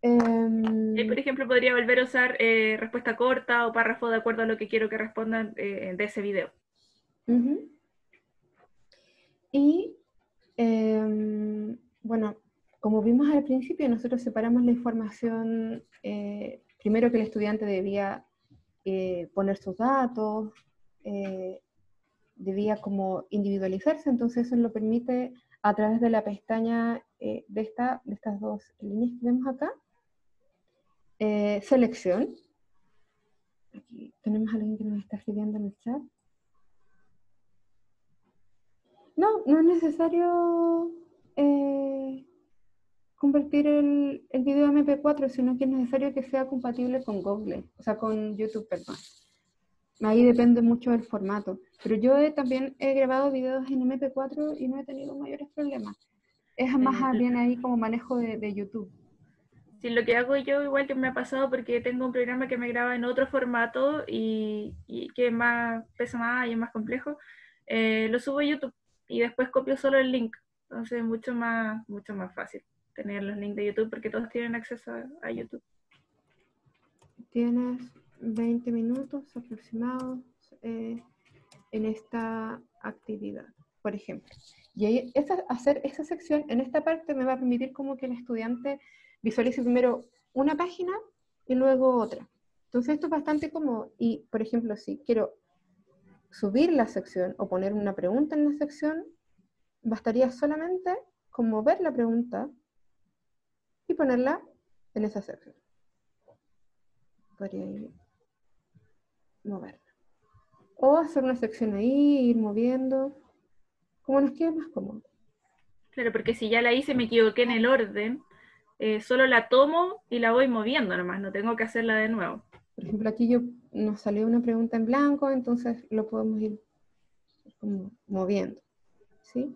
Por ejemplo, podría volver a usar respuesta corta o párrafo de acuerdo a lo que quiero que respondan de ese video. Y bueno, como vimos al principio, nosotros separamos la información, primero que el estudiante debía poner sus datos, debía como individualizarse, entonces eso lo permite a través de la pestaña de estas dos líneas que vemos acá, selección. Aquí tenemos a alguien que nos está escribiendo en el chat. No es necesario convertir el video a MP4, sino que es necesario que sea compatible con Google, o sea, con YouTube, perdón. Ahí depende mucho del formato. Pero yo también he grabado videos en MP4 y no he tenido mayores problemas. es más bien ahí como manejo de YouTube. Sí, lo que hago yo, igual que me ha pasado, porque tengo un programa que me graba en otro formato y que es más, pesa más y es más complejo, lo subo a YouTube y después copio solo el link. Entonces es mucho más fácil tener los links de YouTube porque todos tienen acceso a YouTube. Tienes 20 minutos aproximados en esta actividad, por ejemplo. Y ahí, hacer esa sección en esta parte me va a permitir como que el estudiante visualice primero una página y luego otra. Entonces esto es bastante cómodo. Y, por ejemplo, si quiero subir la sección o poner una pregunta en la sección, bastaría solamente como ver la pregunta y ponerla en esa sección. Podría ir moverla. O hacer una sección ahí, ir moviendo, como nos quede más cómodo. Claro, porque si ya la hice, me equivoqué en el orden, solo la tomo y la voy moviendo nomás, no tengo que hacerla de nuevo. Por ejemplo, aquí nos salió una pregunta en blanco, entonces lo podemos ir como moviendo, ¿sí?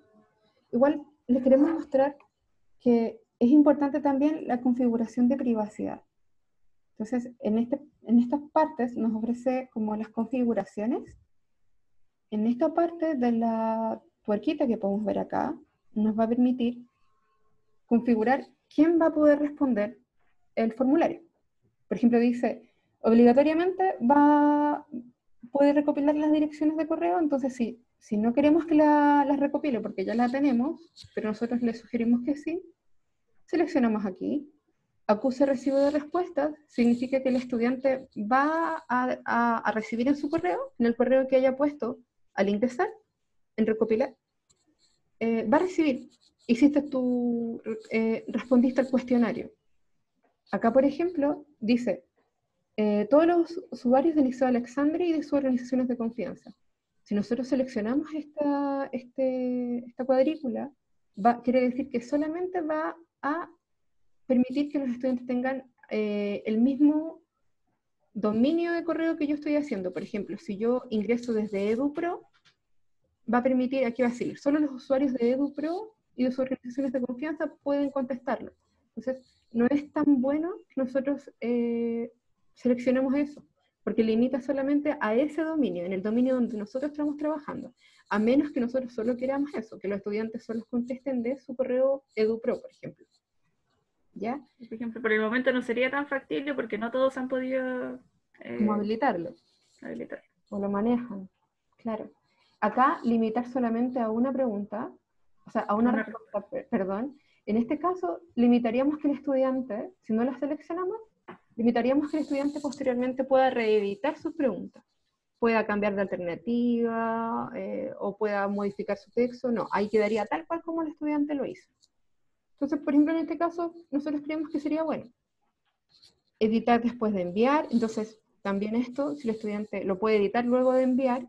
Igual les queremos mostrar que es importante también la configuración de privacidad. Entonces, en estas partes nos ofrece como las configuraciones. En esta parte de la tuerquita que podemos ver acá, nos va a permitir configurar quién va a poder responder el formulario. Por ejemplo, dice, obligatoriamente puede recopilar las direcciones de correo, entonces si no queremos que las recopile porque ya la tenemos, pero nosotros le sugerimos que sí, seleccionamos aquí, acuse recibo de respuestas, significa que el estudiante va a recibir en su correo, en el correo que haya puesto al ingresar, en recopilar, va a recibir, respondiste al cuestionario. Acá, por ejemplo, dice, todos los usuarios del Liceo Alexandria y de sus organizaciones de confianza. Si nosotros seleccionamos esta cuadrícula, quiere decir que solamente va a permitir que los estudiantes tengan el mismo dominio de correo que yo estoy haciendo. Por ejemplo, si yo ingreso desde EduPro, va a permitir, aquí va a decir, solo los usuarios de EduPro y de sus organizaciones de confianza pueden contestarlo. Entonces, no es tan bueno que nosotros seleccionemos eso, porque limita solamente a ese dominio, en el dominio donde nosotros estamos trabajando, a menos que nosotros solo queramos eso, que los estudiantes solo contesten de su correo EduPro, por ejemplo. ¿Ya? Por ejemplo, por el momento no sería tan factible porque no todos han podido Como habilitarlo. O lo manejan, claro. Acá, limitar solamente a una pregunta, o sea, a una respuesta, perdón. En este caso, limitaríamos que el estudiante, si no la seleccionamos, limitaríamos que el estudiante posteriormente pueda reeditar sus preguntas. Pueda cambiar de alternativa, o pueda modificar su texto. No, ahí quedaría tal cual como el estudiante lo hizo. Entonces, por ejemplo, en este caso, nosotros creemos que sería bueno editar después de enviar. Entonces, también esto, si el estudiante lo puede editar luego de enviar,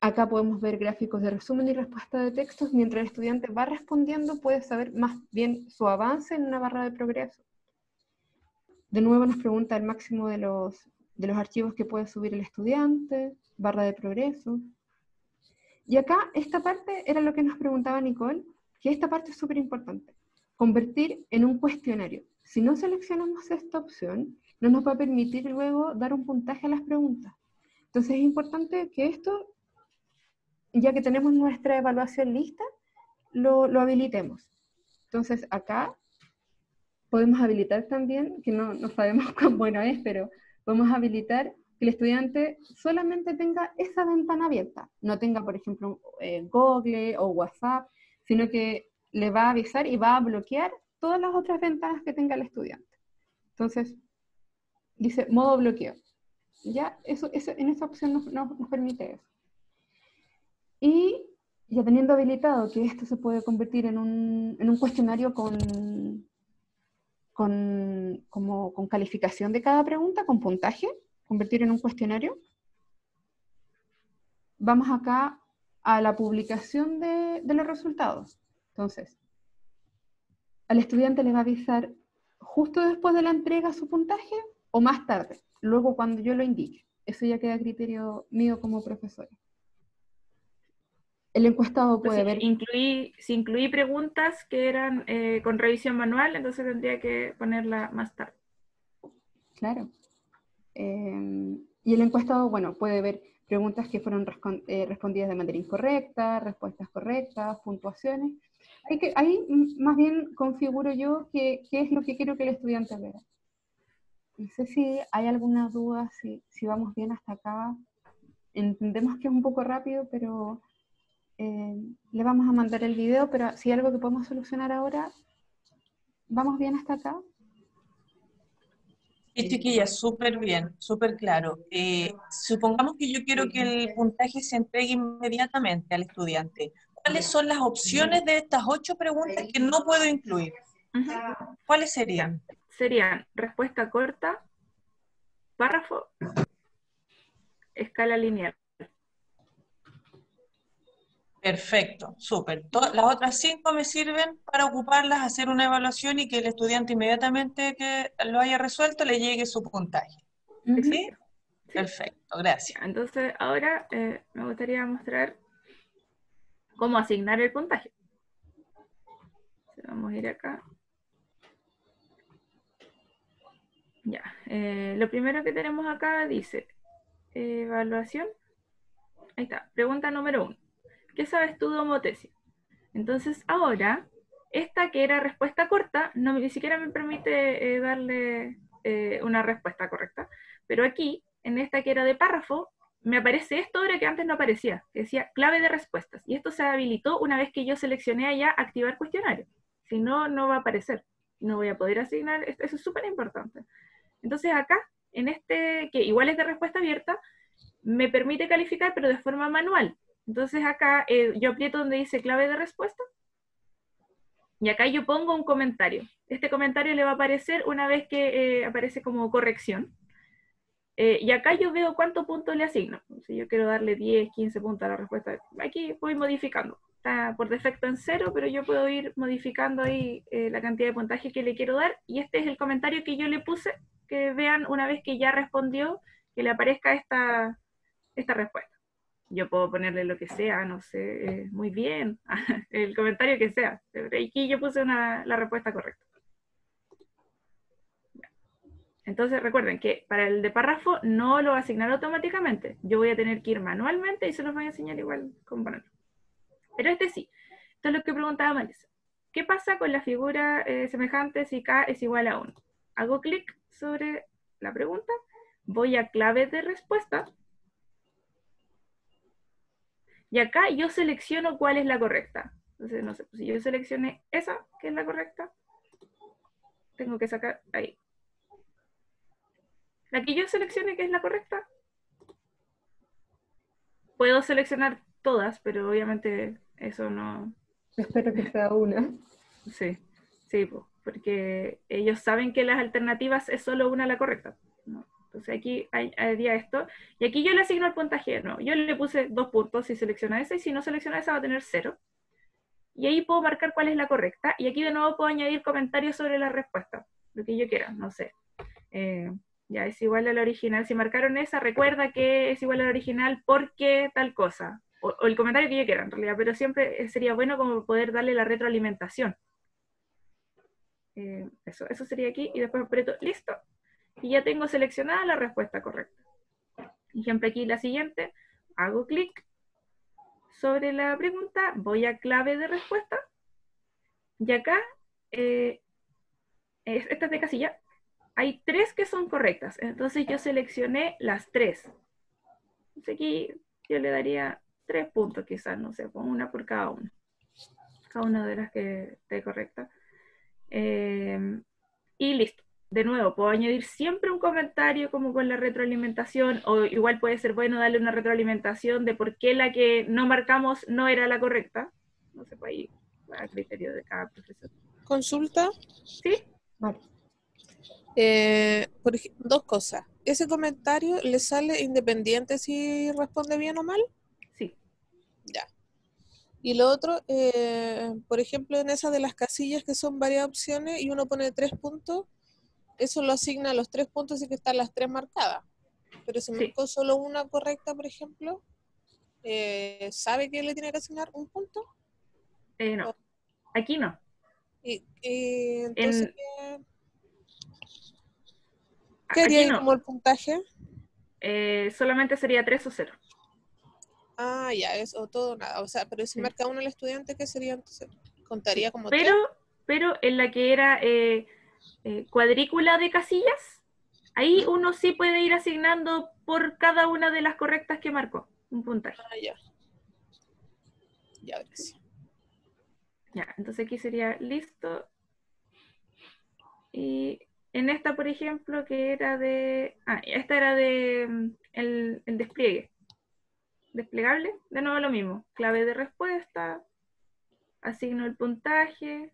acá podemos ver gráficos de resumen y respuesta de textos. Mientras el estudiante va respondiendo, puede saber más bien su avance en una barra de progreso. De nuevo nos pregunta el máximo de los archivos que puede subir el estudiante, barra de progreso. Y acá, esta parte era lo que nos preguntaba Nicole, que esta parte es súper importante. Convertir en un cuestionario. Si no seleccionamos esta opción, no nos va a permitir luego dar un puntaje a las preguntas. Entonces es importante que esto, ya que tenemos nuestra evaluación lista, lo habilitemos. Entonces acá podemos habilitar también, que no sabemos cuán bueno es, pero podemos habilitar que el estudiante solamente tenga esa ventana abierta. No tenga, por ejemplo, Google o WhatsApp, sino que le va a avisar y va a bloquear todas las otras ventanas que tenga el estudiante. Entonces, dice modo bloqueo. Ya, eso en esa opción nos permite eso. Y ya teniendo habilitado que esto se puede convertir en un cuestionario con calificación de cada pregunta, con puntaje, convertir en un cuestionario, vamos acá a la publicación de los resultados. Entonces, al estudiante le va a avisar justo después de la entrega su puntaje o más tarde, luego cuando yo lo indique. Eso ya queda a criterio mío como profesora. El encuestado puede Entonces, ver. si incluí preguntas que eran con revisión manual, entonces tendría que ponerla más tarde. Claro. Y el encuestado, bueno, puede ver preguntas que fueron respondidas de manera incorrecta, respuestas correctas, puntuaciones. Ahí más bien configuro yo qué es lo que quiero que el estudiante vea. No sé si hay alguna duda, si vamos bien hasta acá. Entendemos que es un poco rápido, pero le vamos a mandar el video, pero si hay algo que podemos solucionar ahora, ¿vamos bien hasta acá? Sí, chiquilla, súper bien, súper claro. Supongamos que yo quiero que el puntaje se entregue inmediatamente al estudiante. ¿Cuáles son las opciones de estas 8 preguntas que no puedo incluir? Ujú. ¿Cuáles serían? Serían respuesta corta, párrafo, escala lineal. Perfecto, súper. Las otras 5 me sirven para ocuparlas, hacer una evaluación y que el estudiante inmediatamente que lo haya resuelto le llegue su puntaje. ¿Sí? Sí. Perfecto, gracias. Ya, entonces, ahora me gustaría mostrar cómo asignar el puntaje. Vamos a ir acá. Ya, lo primero que tenemos acá dice evaluación. Ahí está, pregunta número 1. ¿Qué sabes tú de homotesis? Entonces ahora, esta que era respuesta corta, ni siquiera me permite darle una respuesta correcta. Pero aquí, en esta que era de párrafo, me aparece esto ahora que antes no aparecía, que decía clave de respuestas. Y esto se habilitó una vez que yo seleccioné allá activar cuestionario. Si no, no va a aparecer. No voy a poder asignar, eso es súper importante. Entonces acá, en este, que igual es de respuesta abierta, me permite calificar, pero de forma manual. Entonces acá yo aprieto donde dice clave de respuesta y acá yo pongo un comentario. Este comentario le va a aparecer una vez que aparece como corrección. Y acá yo veo cuántos puntos le asigno. Si yo quiero darle 10, 15 puntos a la respuesta, aquí voy modificando. Está por defecto en 0, pero yo puedo ir modificando ahí la cantidad de puntaje que le quiero dar. Y este es el comentario que yo le puse, que vean una vez que ya respondió, que le aparezca esta respuesta. Yo puedo ponerle lo que sea, no sé, muy bien, el comentario que sea. Pero aquí yo puse la respuesta correcta. Entonces recuerden que para el de párrafo no lo va a asignar automáticamente. Yo voy a tener que ir manualmente y se los voy a enseñar igual con banano. Pero este sí. Esto es lo que preguntaba Melissa. ¿Qué pasa con la figura semejante si K es igual a 1? Hago clic sobre la pregunta, voy a clave de respuesta y acá yo selecciono cuál es la correcta. Entonces, no sé, si yo seleccioné esa, que es la correcta, tengo que sacar ahí. La que yo seleccione que es la correcta, puedo seleccionar todas, pero obviamente eso no... Espero que sea una. Sí, sí, porque ellos saben que las alternativas es solo una la correcta, ¿no? Entonces aquí haría esto, y aquí yo le asigno el puntaje, ¿no? Yo le puse 2 puntos si selecciona esa, y si no selecciona esa va a tener 0. Y ahí puedo marcar cuál es la correcta, y aquí de nuevo puedo añadir comentarios sobre la respuesta, lo que yo quiera, no sé. Ya es igual a la original. Si marcaron esa, recuerda que es igual a la original porque tal cosa. O el comentario que yo quiera, en realidad, pero siempre sería bueno como poder darle la retroalimentación. Eso sería aquí, y después aprieto listo, y ya tengo seleccionada la respuesta correcta. Ejemplo aquí la siguiente, hago clic sobre la pregunta, voy a clave de respuesta, y acá, esta es de casilla, hay 3 que son correctas, entonces yo seleccioné las 3. Entonces aquí yo le daría 3 puntos quizás, no sé, con una por cada una de las que esté correcta. Y listo. De nuevo, puedo añadir siempre un comentario como con la retroalimentación, o igual puede ser bueno darle una retroalimentación de por qué la que no marcamos no era la correcta. No sé, pues ahí a criterio de cada profesor. Consulta. ¿Sí? Vale. 2 cosas. ¿Ese comentario le sale independiente si responde bien o mal? Sí. Ya. Y lo otro, por ejemplo, en esa de las casillas que son varias opciones y uno pone 3 puntos, eso lo asigna a los 3 puntos y que están las 3 marcadas. Pero si Sí. marcó solo una correcta, por ejemplo. ¿sabe que le tiene que asignar un punto? No, aquí no. Entonces, ¿qué Aquí haría ahí no. como el puntaje? Solamente sería 3 o 0. Ah, ya, es o todo o nada. O sea, pero si Sí. marca uno el estudiante, ¿qué sería entonces? ¿Contaría Sí, como pero, 3? pero en la que era cuadrícula de casillas, ahí uno sí puede ir asignando por cada una de las correctas que marcó un puntaje. Ah, ya. Ya, gracias. Ya, entonces aquí sería listo. Y en esta, por ejemplo, que era de... esta era de el despliegue. Desplegable, de nuevo lo mismo. Clave de respuesta, asigno el puntaje.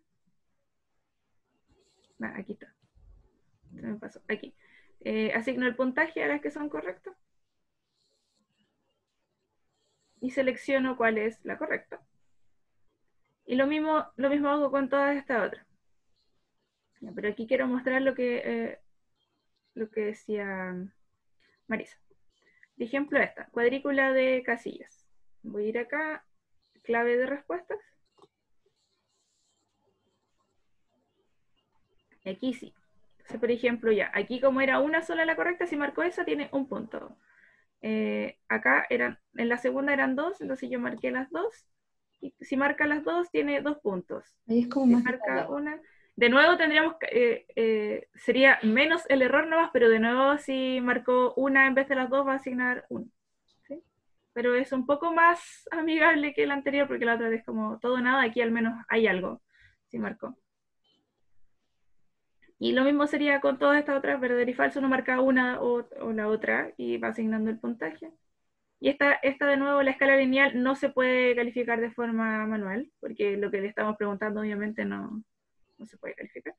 Aquí está. Se me pasó. Aquí. Asigno el puntaje a las que son correctas. Y selecciono cuál es la correcta. Y lo mismo hago con todas estas otras. Ya, pero aquí quiero mostrar lo que decía Marisa. Por ejemplo, esta, cuadrícula de casillas. Voy a ir acá, clave de respuestas. Y aquí sí. Entonces, por ejemplo, ya, aquí como era una sola la correcta, si marcó esa, tiene un punto. Acá en la segunda eran 2, entonces yo marqué las 2. Y si marca las 2, tiene 2 puntos. Ahí es como Si más marca detallado. una, de nuevo tendríamos, sería menos el error nomás, pero de nuevo si marcó una en vez de las 2 va a asignar 1. ¿Sí? Pero es un poco más amigable que el anterior, porque la otra es como todo o nada, aquí al menos hay algo, si marcó. Y lo mismo sería con todas estas otras, verdadero y falso, uno marca una o la otra y va asignando el puntaje. Y esta de nuevo, la escala lineal no se puede calificar de forma manual, porque lo que le estamos preguntando obviamente no se puede calificar.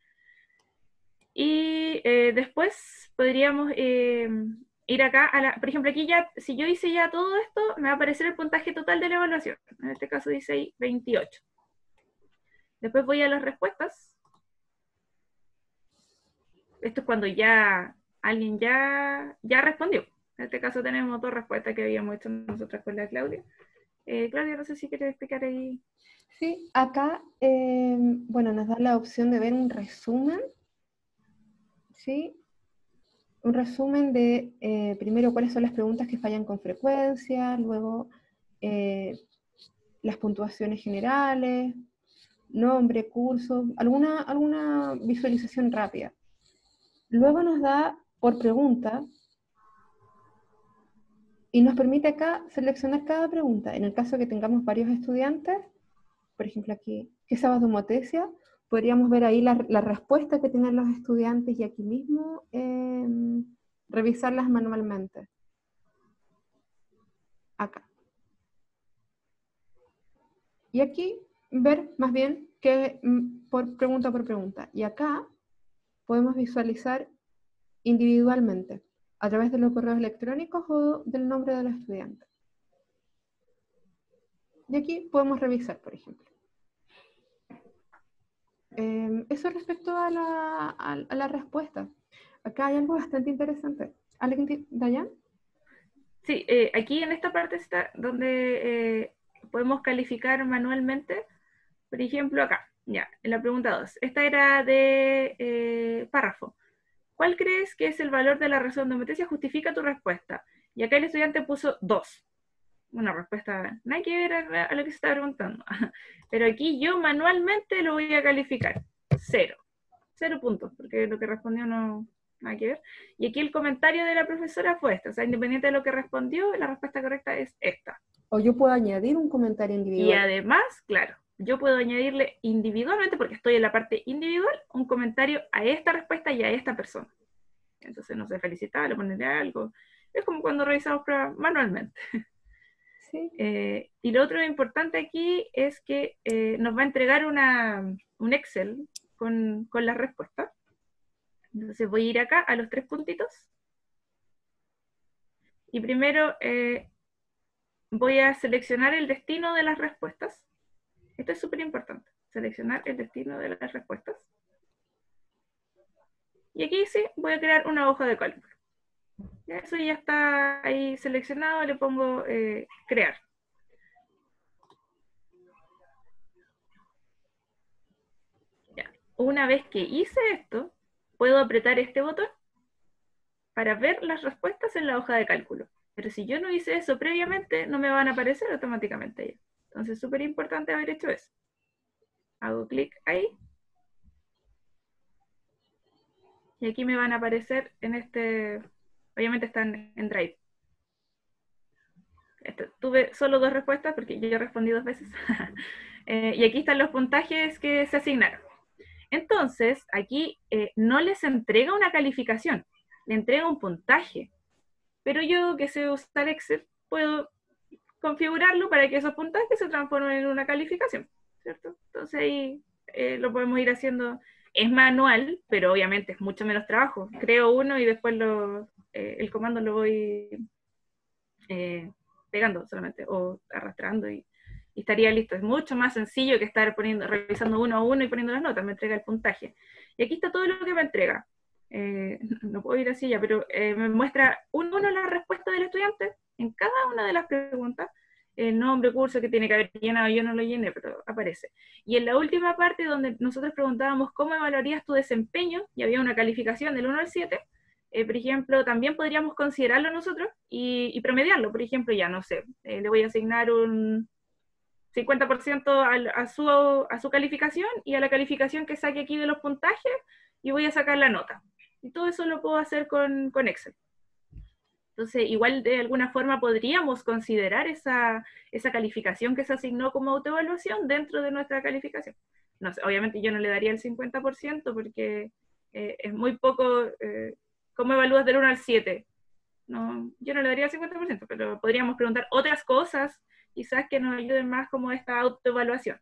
Y después podríamos ir acá, por ejemplo, aquí ya, si yo hice ya todo esto, me va a aparecer el puntaje total de la evaluación. En este caso dice 28. Después voy a las respuestas. Esto es cuando ya alguien ya respondió. En este caso tenemos 2 respuestas que habíamos hecho nosotras con la Claudia. Claudia, no sé si quieres explicar ahí. Sí, acá, bueno, nos da la opción de ver un resumen, ¿sí? Un resumen de, primero, cuáles son las preguntas que fallan con frecuencia, luego las puntuaciones generales, nombre, curso, alguna visualización rápida. Luego nos da por pregunta y nos permite acá seleccionar cada pregunta. En el caso que tengamos varios estudiantes, por ejemplo aquí, ¿qué sabes de homotesia? Podríamos ver ahí la respuesta que tienen los estudiantes y aquí mismo revisarlas manualmente. Acá. Y aquí ver más bien que por pregunta. Y acá podemos visualizar individualmente, a través de los correos electrónicos o del nombre del estudiante. Y aquí podemos revisar, por ejemplo. Eso respecto a la respuesta. Acá hay algo bastante interesante. ¿Dayan? Sí, aquí en esta parte está donde podemos calificar manualmente. Por ejemplo, acá, ya, en la pregunta 2. Esta era de párrafo. ¿Cuál crees que es el valor de la razón de homotesia? Justifica tu respuesta. Y acá el estudiante puso 2. Una respuesta, nada que ver a lo que se está preguntando. Pero aquí yo manualmente lo voy a calificar. 0. 0 puntos, porque lo que respondió no, nada que ver. Y aquí el comentario de la profesora fue este. O sea, independiente de lo que respondió, la respuesta correcta es esta. O yo puedo añadir un comentario Y individual. además, claro, yo puedo añadirle individualmente, porque estoy en la parte individual, un comentario a esta respuesta y a esta persona. Entonces, no sé, felicitar, le ponerle algo. Es como cuando revisamos pruebas manualmente. Sí. Y lo otro importante aquí es que nos va a entregar un Excel con las respuestas. Entonces voy a ir acá a los 3 puntitos. Y primero voy a seleccionar el destino de las respuestas. Esto es súper importante, seleccionar el destino de las respuestas. Y aquí sí, voy a crear una hoja de cálculo. Ya, eso ya está ahí seleccionado, le pongo crear. una vez que hice esto, puedo apretar este botón para ver las respuestas en la hoja de cálculo. Pero si yo no hice eso previamente, no me van a aparecer automáticamente ya. Entonces es súper importante haber hecho eso. Hago clic ahí. Y aquí me van a aparecer en este, obviamente están en Drive. Tuve solo 2 respuestas porque yo respondí 2 veces. Y aquí están los puntajes que se asignaron. Entonces, aquí no les entrega una calificación, le entrega un puntaje. Pero yo, que sé usar Excel, puedo configurarlo para que esos puntajes se transformen en una calificación, ¿cierto? Entonces ahí lo podemos ir haciendo. Es manual, pero obviamente es mucho menos trabajo. Creo uno y después el comando lo voy pegando solamente, o arrastrando y estaría listo. Es mucho más sencillo que estar revisando uno a uno y poniendo las notas. Me entrega el puntaje. Y aquí está todo lo que me entrega. No puedo ir así ya, pero me muestra uno la respuesta del estudiante en cada una de las preguntas, el nombre, curso que tiene que haber llenado, yo no lo llené, pero aparece. Y en la última parte donde nosotros preguntábamos cómo evaluarías tu desempeño, y había una calificación del 1 al 7, por ejemplo, también podríamos considerarlo nosotros y promediarlo. Por ejemplo, ya no sé, le voy a asignar un 50% a su calificación y a la calificación que saque aquí de los puntajes, y voy a sacar la nota. Y todo eso lo puedo hacer con Excel. Entonces, igual de alguna forma podríamos considerar esa calificación que se asignó como autoevaluación dentro de nuestra calificación. No sé, obviamente yo no le daría el 50% porque es muy poco. ¿Cómo evalúas del 1 al 7? No, yo no le daría el 50%, pero podríamos preguntar otras cosas, quizás que nos ayuden más como esta autoevaluación.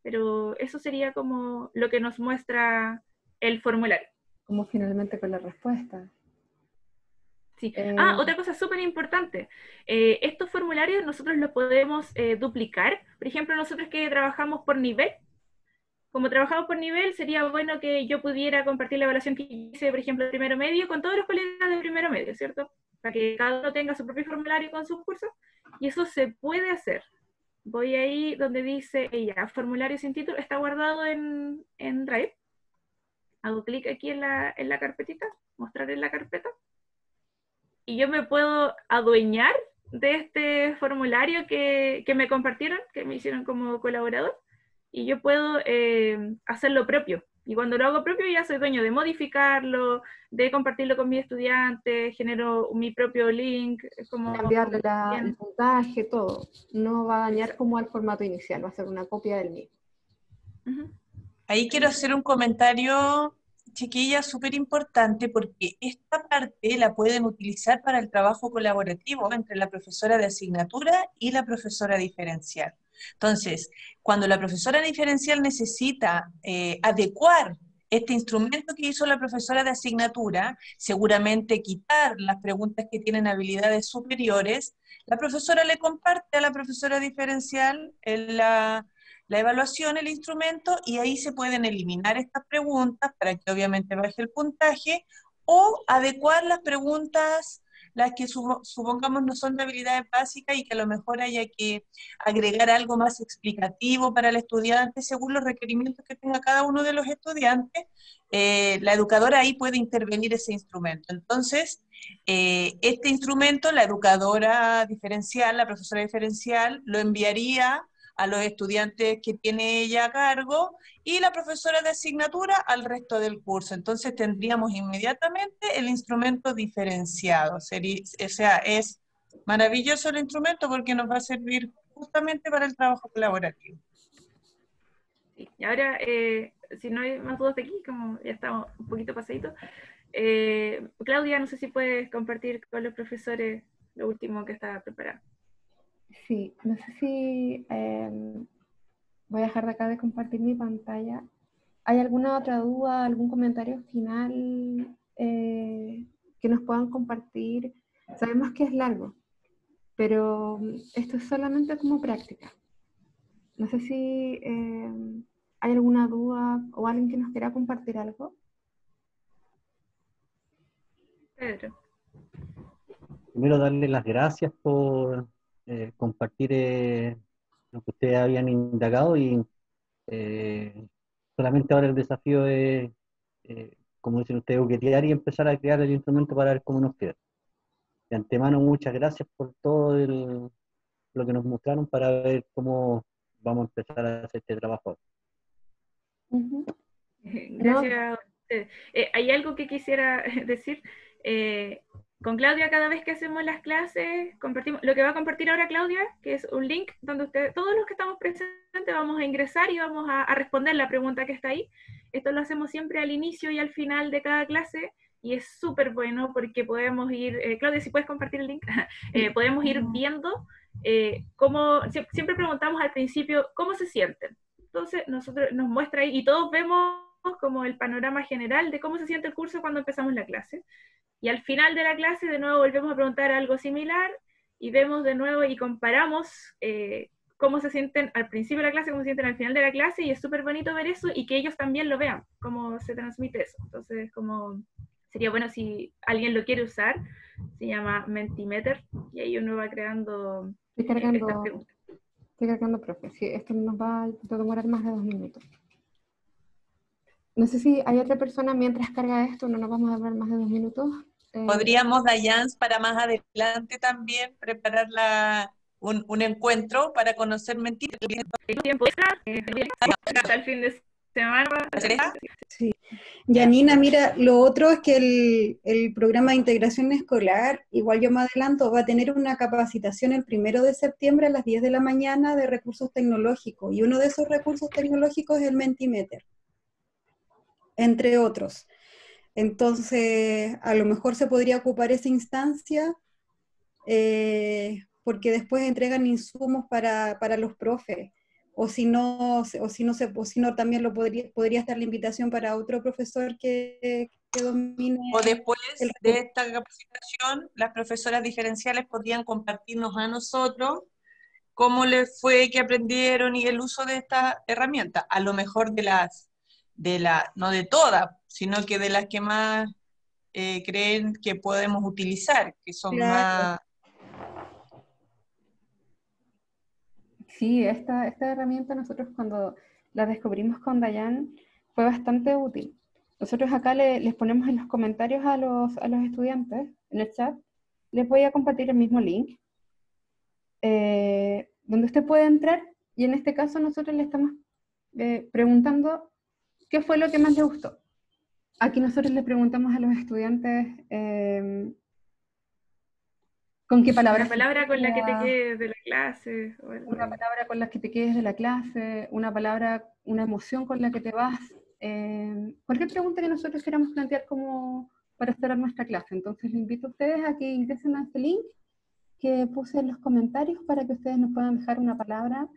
Pero eso sería como lo que nos muestra el formulario. Como finalmente con la respuesta. Sí. Otra cosa súper importante. Estos formularios nosotros los podemos duplicar. Por ejemplo, nosotros que trabajamos por nivel, como trabajamos por nivel, sería bueno que yo pudiera compartir la evaluación que hice, por ejemplo, de primero medio, con todos los colegas de primero medio, ¿cierto? Para que cada uno tenga su propio formulario con sus cursos. Y eso se puede hacer. Voy ahí donde dice, ya, formulario sin título, está guardado en Drive. Hago clic aquí en la carpetita, mostrar en la carpeta. Y yo me puedo adueñar de este formulario que me compartieron, que me hicieron como colaborador, y yo puedo hacer lo propio. Y cuando lo hago propio ya soy dueño de modificarlo, de compartirlo con mis estudiantes, genero mi propio link. Como cambiarle el puntaje, todo. No va a dañar como al formato inicial, va a ser una copia del mismo. Uh-huh. Ahí quiero hacer un comentario, chiquilla, súper importante, porque esta parte la pueden utilizar para el trabajo colaborativo entre la profesora de asignatura y la profesora diferencial. Entonces, cuando la profesora diferencial necesita adecuar este instrumento que hizo la profesora de asignatura, seguramente quitar las preguntas que tienen habilidades superiores, la profesora le comparte a la profesora diferencial la evaluación, el instrumento, y ahí se pueden eliminar estas preguntas para que obviamente baje el puntaje, o adecuar las preguntas, las que supongamos no son de habilidades básicas y que a lo mejor haya que agregar algo más explicativo para el estudiante según los requerimientos que tenga cada uno de los estudiantes. La educadora ahí puede intervenir ese instrumento. Entonces, este instrumento, la educadora diferencial, la profesora diferencial, lo enviaría a los estudiantes que tiene ella a cargo, y la profesora de asignatura al resto del curso. Entonces tendríamos inmediatamente el instrumento diferenciado. O sea, es maravilloso el instrumento porque nos va a servir justamente para el trabajo colaborativo. Sí. Y ahora, si no hay más dudas de aquí, como ya estamos un poquito pasaditos, Claudia, no sé si puedes compartir con los profesores lo último que está preparado. Sí, no sé si voy a dejar de acá de compartir mi pantalla. ¿Hay alguna otra duda, algún comentario final que nos puedan compartir? Sabemos que es largo, pero esto es solamente como práctica. No sé si hay alguna duda o alguien que nos quiera compartir algo. Pedro. Primero darle las gracias por compartir lo que ustedes habían indagado y solamente ahora el desafío es, como dicen ustedes, buquetear y empezar a crear el instrumento para ver cómo nos queda. De antemano, muchas gracias por todo lo que nos mostraron para ver cómo vamos a empezar a hacer este trabajo. Ujú. Gracias a ustedes. Hay algo que quisiera decir. Con Claudia, cada vez que hacemos las clases, compartimos lo que va a compartir ahora Claudia, que es un link donde ustedes, todos los que estamos presentes, vamos a ingresar y vamos a responder la pregunta que está ahí. Esto lo hacemos siempre al inicio y al final de cada clase, y es súper bueno porque podemos ir, Claudia, si puedes compartir el link, podemos ir viendo cómo, siempre preguntamos al principio cómo se sienten. Entonces, nosotros nos muestra ahí, y todos vemos como el panorama general de cómo se siente el curso cuando empezamos la clase. Y al final de la clase, de nuevo, volvemos a preguntar algo similar, y vemos de nuevo y comparamos cómo se sienten al principio de la clase, cómo se sienten al final de la clase, y es súper bonito ver eso, y que ellos también lo vean, cómo se transmite eso. Entonces, como sería bueno si alguien lo quiere usar, se llama Mentimeter, y ahí uno va creando Estoy estas preguntas. cargando, profe. Sí, esto nos va a demorar más de 2 minutos. No sé si hay otra persona mientras carga esto, no nos vamos a hablar más de 2 minutos. Podríamos, Dayans, para más adelante también preparar un encuentro para conocer mentiras. El tiempo extra, hasta el fin de semana. Sí. Yanina, mira, lo otro es que el programa de integración escolar, igual yo me adelanto, va a tener una capacitación el 1 de septiembre a las 10 de la mañana de recursos tecnológicos, y uno de esos recursos tecnológicos es el Mentimeter, entre otros. Entonces, a lo mejor se podría ocupar esa instancia, porque después entregan insumos para los profes. O si no, también podría estar la invitación para otro profesor que domine. O después de esta capacitación, las profesoras diferenciales podrían compartirnos a nosotros cómo les fue que aprendieron y el uso de esta herramienta. A lo mejor no de todas, sino que de las que más creen que podemos utilizar, que son Claro. más... Sí, esta herramienta nosotros cuando la descubrimos con Dayan fue bastante útil. Nosotros acá les ponemos en los comentarios a los estudiantes, en el chat, les voy a compartir el mismo link, donde usted puede entrar, y en este caso nosotros le estamos preguntando qué fue lo que más le gustó. Aquí nosotros le preguntamos a los estudiantes con qué palabras. Una palabra con la que te quedes de la clase. Una palabra con la que te quedes de la clase, una palabra, una emoción con la que te vas. Cualquier pregunta que nosotros queramos plantear como para cerrar nuestra clase. Entonces les invito a ustedes a que ingresen a este link que puse en los comentarios para que ustedes nos puedan dejar una palabra,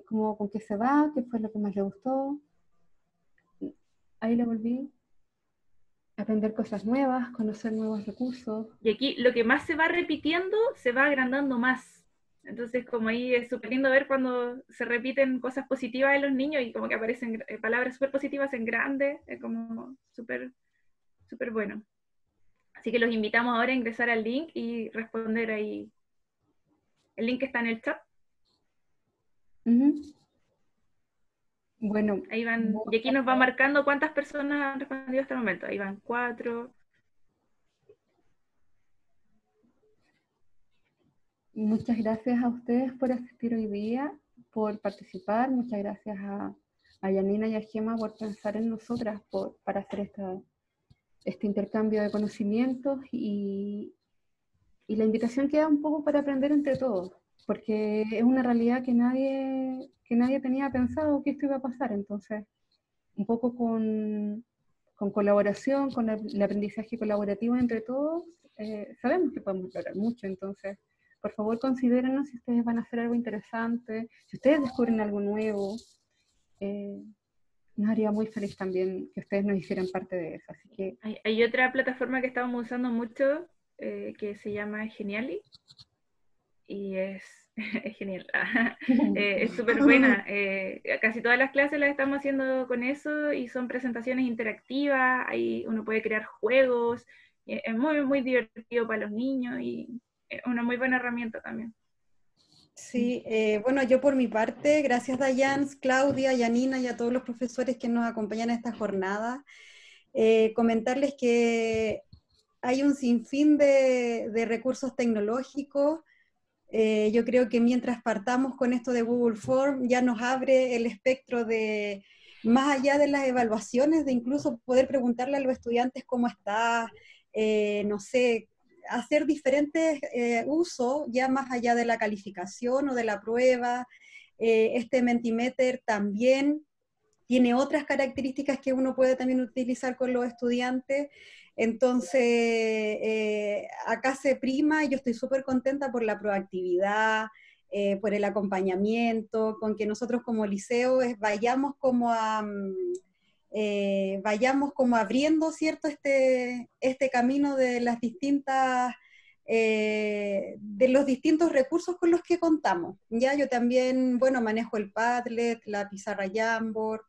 como con qué se va, qué fue lo que más les gustó. Ahí le volví. Aprender cosas nuevas, conocer nuevos recursos. Y aquí lo que más se va repitiendo, se va agrandando más. Entonces, como ahí es súper lindo ver cuando se repiten cosas positivas de los niños y como que aparecen palabras súper positivas en grande, es como súper, súper bueno. Así que los invitamos ahora a ingresar al link y responder ahí. El link está en el chat. Bueno, ahí van, y aquí nos va marcando cuántas personas han respondido hasta el momento. Ahí van 4. Muchas gracias a ustedes por asistir hoy día, por participar. Muchas gracias a Yanina y a Gema por pensar en nosotras para hacer este intercambio de conocimientos, y la invitación queda un poco para aprender entre todos, porque es una realidad que nadie tenía pensado que esto iba a pasar. Entonces, un poco con colaboración, con el aprendizaje colaborativo entre todos, sabemos que podemos lograr mucho. Entonces, por favor, considérenos si ustedes van a hacer algo interesante, si ustedes descubren algo nuevo. Nos haría muy feliz también que ustedes nos hicieran parte de eso. Así que hay otra plataforma que estamos usando mucho, que se llama Geniali, y es genial. Es súper buena. Casi todas las clases las estamos haciendo con eso, y son presentaciones interactivas, ahí uno puede crear juegos, es muy, muy divertido para los niños, y es una muy buena herramienta también. Sí, bueno, yo por mi parte, gracias Dayan, Claudia, Yanina y a todos los profesores que nos acompañan a esta jornada, comentarles que hay un sinfín de recursos tecnológicos. Yo creo que mientras partamos con esto de Google Form, ya nos abre el espectro de, más allá de las evaluaciones, de incluso poder preguntarle a los estudiantes cómo está, no sé, hacer diferentes usos, ya más allá de la calificación o de la prueba. Este Mentimeter también tiene otras características que uno puede también utilizar con los estudiantes. Entonces, acá se prima y yo estoy súper contenta por la proactividad, por el acompañamiento, con que nosotros como liceo vayamos como vayamos como abriendo, ¿cierto?, este camino de las distintas, de los distintos recursos con los que contamos. Ya yo también, bueno, manejo el Padlet, la pizarra Jamboard,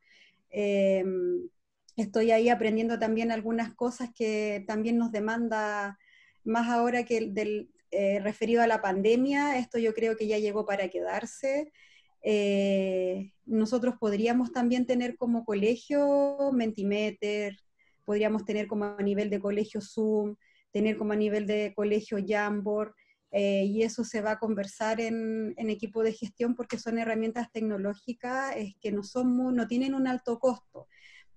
estoy ahí aprendiendo también algunas cosas que también nos demanda, más ahora que referido a la pandemia, esto yo creo que ya llegó para quedarse. Nosotros podríamos también tener como colegio Mentimeter, podríamos tener como a nivel de colegio Zoom, tener como a nivel de colegio Jamboard, y eso se va a conversar en equipo de gestión porque son herramientas tecnológicas que no tienen un alto costo,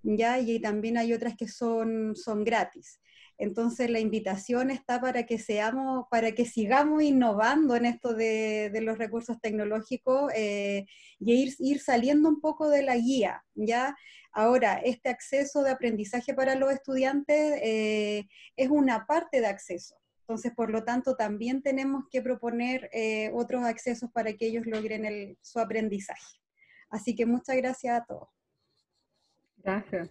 ¿ya? Y también hay otras que son gratis. Entonces la invitación está para que sigamos innovando en esto de los recursos tecnológicos y ir saliendo un poco de la guía, ¿ya? Ahora, este acceso de aprendizaje para los estudiantes es una parte de acceso. Entonces, por lo tanto, también tenemos que proponer otros accesos para que ellos logren su aprendizaje. Así que muchas gracias a todos. Gracias.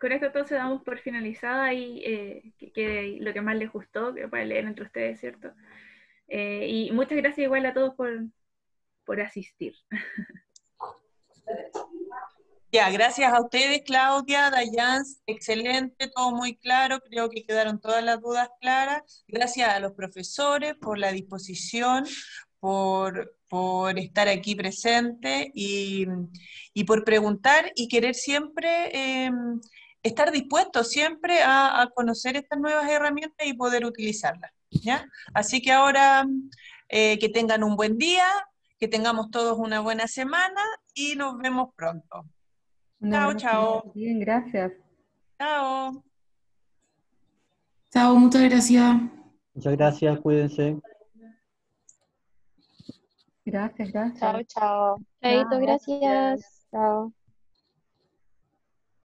Con esto entonces damos por finalizada y que lo que más les gustó, que para leer entre ustedes, ¿cierto? Y muchas gracias igual a todos por asistir. Ya, gracias a ustedes, Claudia, Dayan, excelente, todo muy claro, creo que quedaron todas las dudas claras. Gracias a los profesores por la disposición, por estar aquí presente y por preguntar y querer siempre estar dispuestos siempre a conocer estas nuevas herramientas y poder utilizarlas, ¿ya? Así que ahora que tengan un buen día, que tengamos todos una buena semana y nos vemos pronto. Un Chao, abrazo. chao. Bien, gracias. Chao. Chao, muchas gracias. Muchas gracias, cuídense. Gracias, gracias. Chao, chao. Chao, Chaito, gracias. Chao.